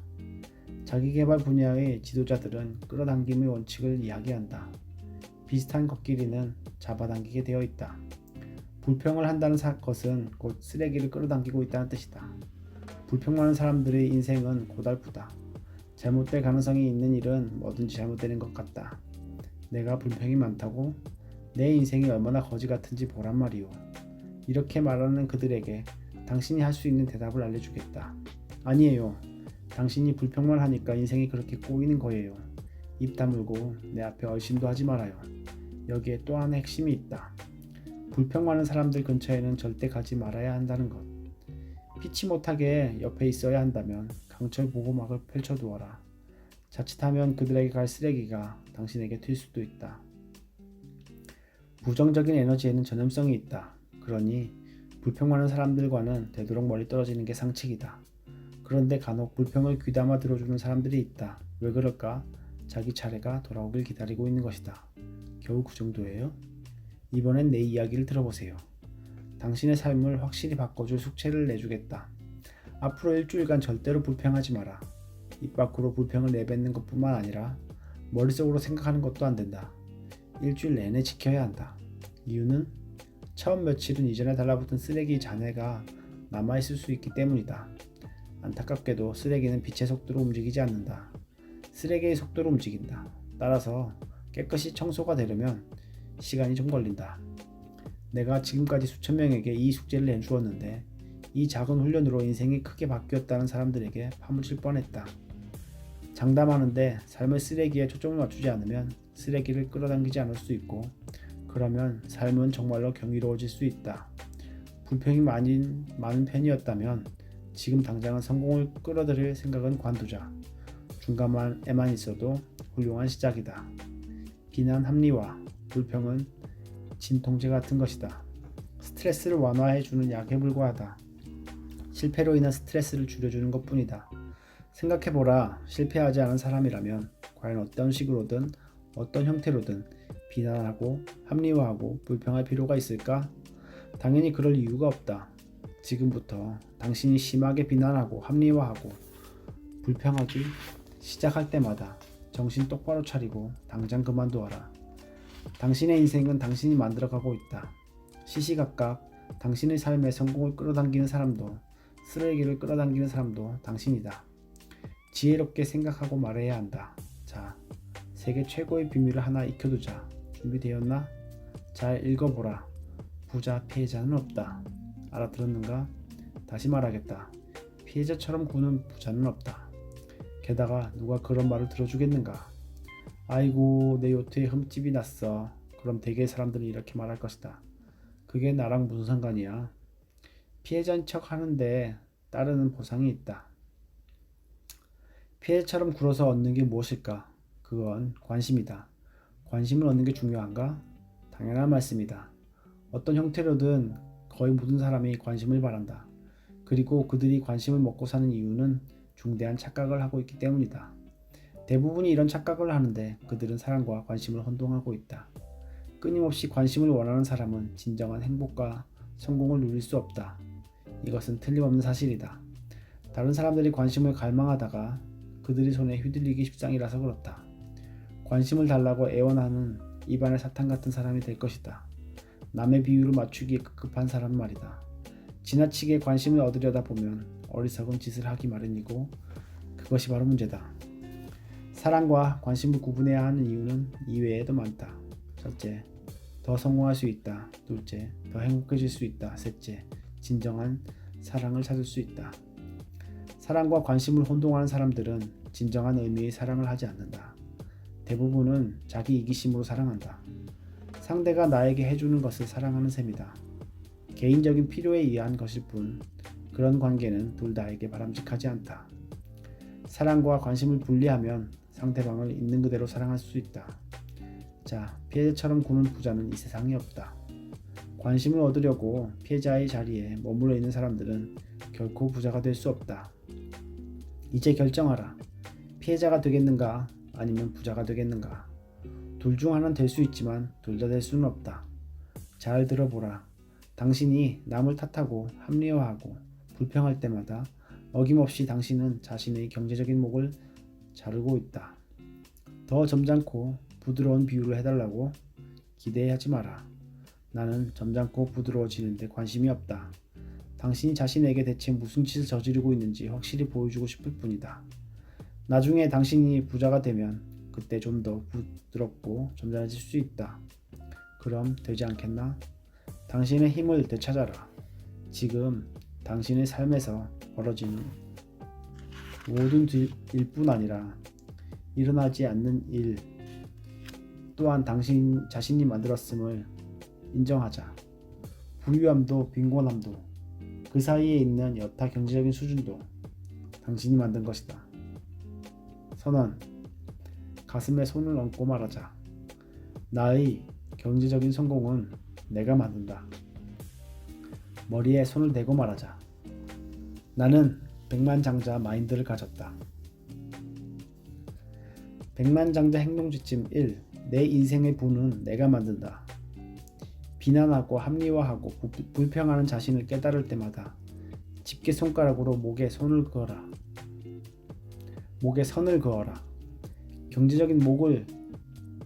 자기계발 분야의 지도자들은 끌어당김의 원칙을 이야기한다. 비슷한 걷기리는 잡아당기게 되어 있다. 불평을 한다는 것은 곧 쓰레기를 끌어당기고 있다는 뜻이다. 불평 많은 사람들의 인생은 고달프다. 잘못될 가능성이 있는 일은 뭐든지 잘못되는 것 같다. 내가 불평이 많다고? 내 인생이 얼마나 거지 같은지 보란 말이오. 이렇게 말하는 그들에게 당신이 할 수 있는 대답을 알려주겠다. 아니에요. 당신이 불평만 하니까 인생이 그렇게 꼬이는 거예요. 입 다물고 내 앞에 얼씬도 하지 말아요. 여기에 또 하나의 핵심이 있다. 불평 많은 사람들 근처에는 절대 가지 말아야 한다는 것. 피치 못하게 옆에 있어야 한다면 강철 보호막을 펼쳐두어라. 자칫하면 그들에게 갈 쓰레기가 당신에게 튈 수도 있다. 부정적인 에너지에는 전염성이 있다. 그러니 불평 많은 사람들과는 되도록 멀리 떨어지는 게 상책이다. 그런데 간혹 불평을 귀담아 들어주는 사람들이 있다. 왜 그럴까? 자기 차례가 돌아오길 기다리고 있는 것이다. 겨우 그 정도예요? 이번엔 내 이야기를 들어보세요. 당신의 삶을 확실히 바꿔줄 숙제를 내주겠다. 앞으로 일주일간 절대로 불평하지 마라. 입 밖으로 불평을 내뱉는 것뿐만 아니라 머릿속으로 생각하는 것도 안 된다. 일주일 내내 지켜야 한다. 이유는 처음 며칠은 이전에 달라붙은 쓰레기 잔해가 남아있을 수 있기 때문이다. 안타깝게도 쓰레기는 빛의 속도로 움직이지 않는다. 쓰레기의 속도로 움직인다. 따라서 깨끗이 청소가 되려면 시간이 좀 걸린다. 내가 지금까지 수천 명에게 이 숙제를 내주었는데 이 작은 훈련으로 인생이 크게 바뀌었다는 사람들에게 파묻힐 뻔했다. 장담하는데 삶의 쓰레기에 초점을 맞추지 않으면 쓰레기를 끌어당기지 않을 수 있고 그러면 삶은 정말로 경이로워질 수 있다. 불평이 많은 편이었다면 지금 당장은 성공을 끌어들일 생각은 관두자. 중간에만 있어도 훌륭한 시작이다. 비난 합리화, 불평은 진통제 같은 것이다. 스트레스를 완화해주는 약에 불과하다. 실패로 인한 스트레스를 줄여주는 것뿐이다. 생각해보라. 실패하지 않은 사람이라면 과연 어떤 식으로든 어떤 형태로든 비난하고 합리화하고 불평할 필요가 있을까? 당연히 그럴 이유가 없다. 지금부터 당신이 심하게 비난하고 합리화하고 불평하기 시작할 때마다 정신 똑바로 차리고 당장 그만두어라. 당신의 인생은 당신이 만들어가고 있다. 시시각각 당신의 삶에 성공을 끌어당기는 사람도 쓰레기를 끌어당기는 사람도 당신이다. 지혜롭게 생각하고 말해야 한다. 자, 세계 최고의 비밀을 하나 익혀두자. 준비되었나? 잘 읽어보라. 부자 피해자는 없다. 알아들었는가? 다시 말하겠다. 피해자처럼 구는 부자는 없다. 게다가 누가 그런 말을 들어주겠는가? 아이고 내 요트에 흠집이 났어. 그럼 대개 사람들은 이렇게 말할 것이다. 그게 나랑 무슨 상관이야? 피해자인 척 하는데 따르는 보상이 있다. 피해자처럼 굴어서 얻는 게 무엇일까? 그건 관심이다. 관심을 얻는 게 중요한가? 당연한 말씀이다. 어떤 형태로든 거의 모든 사람이 관심을 바란다. 그리고 그들이 관심을 먹고 사는 이유는 중대한 착각을 하고 있기 때문이다. 대부분이 이런 착각을 하는데 그들은 사랑과 관심을 혼동하고 있다. 끊임없이 관심을 원하는 사람은 진정한 행복과 성공을 누릴 수 없다. 이것은 틀림없는 사실이다. 다른 사람들이 관심을 갈망하다가 그들의 손에 휘둘리기 십상이라서 그렇다. 관심을 달라고 애원하는 입안의 사탕 같은 사람이 될 것이다. 남의 비율을 맞추기에 급급한 사람 말이다. 지나치게 관심을 얻으려다 보면 어리석은 짓을 하기 마련이고 그것이 바로 문제다. 사랑과 관심을 구분해야 하는 이유는 이외에도 많다. 첫째, 더 성공할 수 있다. 둘째, 더 행복해질 수 있다. 셋째, 진정한 사랑을 찾을 수 있다. 사랑과 관심을 혼동하는 사람들은 진정한 의미의 사랑을 하지 않는다. 대부분은 자기 이기심으로 사랑한다. 상대가 나에게 해주는 것을 사랑하는 셈이다. 개인적인 필요에 의한 것일 뿐 그런 관계는 둘 다에게 바람직하지 않다. 사랑과 관심을 분리하면 상대방을 있는 그대로 사랑할 수 있다. 자, 피해자처럼 구는 부자는 이 세상에 없다. 관심을 얻으려고 피해자의 자리에 머물러 있는 사람들은 결코 부자가 될 수 없다. 이제 결정하라. 피해자가 되겠는가 아니면 부자가 되겠는가. 둘 중 하나는 될 수 있지만 둘 다 될 수는 없다. 잘 들어보라. 당신이 남을 탓하고 합리화하고 불평할 때마다 어김없이 당신은 자신의 경제적인 목을 자르고 있다. 더 점잖고 부드러운 비유를 해달라고 기대하지 마라. 나는 점잖고 부드러워지는데 관심이 없다. 당신이 자신에게 대체 무슨 짓을 저지르고 있는지 확실히 보여주고 싶을 뿐이다. 나중에 당신이 부자가 되면 그때 좀 더 부드럽고 점잖아질 수 있다. 그럼 되지 않겠나? 당신의 힘을 되찾아라. 지금 당신의 삶에서 벌어지는 모든 일뿐 아니라 일어나지 않는 일 또한 당신 자신이 만들었음을 인정하자. 부유함도 빈곤함도 그 사이에 있는 여타 경제적인 수준도 당신이 만든 것이다. 선언. 가슴에 손을 얹고 말하자. 나의 경제적인 성공은 내가 만든다. 머리에 손을 대고 말하자. 나는 백만장자 마인드를 가졌다. 백만장자 행동지침 1. 내 인생의 부는 내가 만든다. 비난하고 합리화하고 불평하는 자신을 깨달을 때마다 집게 손가락으로 목에 선을 그어라. 경제적인 목을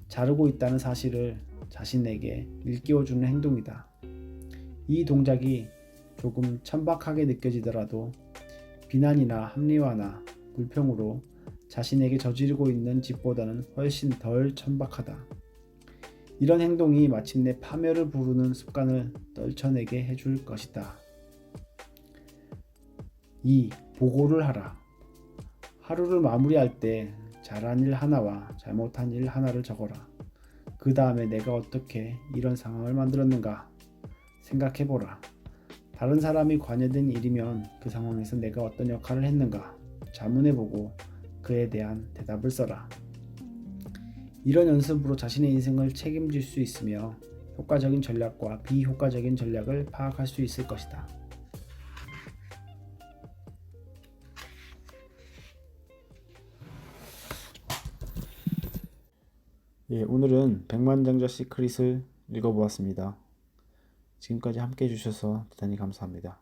자르고 있다는 사실을 자신에게 일깨워주는 행동이다. 이 동작이 조금 천박하게 느껴지더라도 비난이나 합리화나 불평으로 자신에게 저지르고 있는 짓보다는 훨씬 덜 천박하다. 이런 행동이 마침내 파멸을 부르는 습관을 떨쳐내게 해줄 것이다. 2. 보고를 하라. 하루를 마무리할 때 잘한 일 하나와 잘못한 일 하나를 적어라. 그 다음에 내가 어떻게 이런 상황을 만들었는가 생각해보라. 다른 사람이 관여된 일이면 그 상황에서 내가 어떤 역할을 했는가 자문해보고 그에 대한 대답을 써라. 이런 연습으로 자신의 인생을 책임질 수 있으며 효과적인 전략과 비효과적인 전략을 파악할 수 있을 것이다. 오늘은 백만장자 시크릿을 읽어보았습니다. 지금까지 함께 해주셔서 대단히 감사합니다.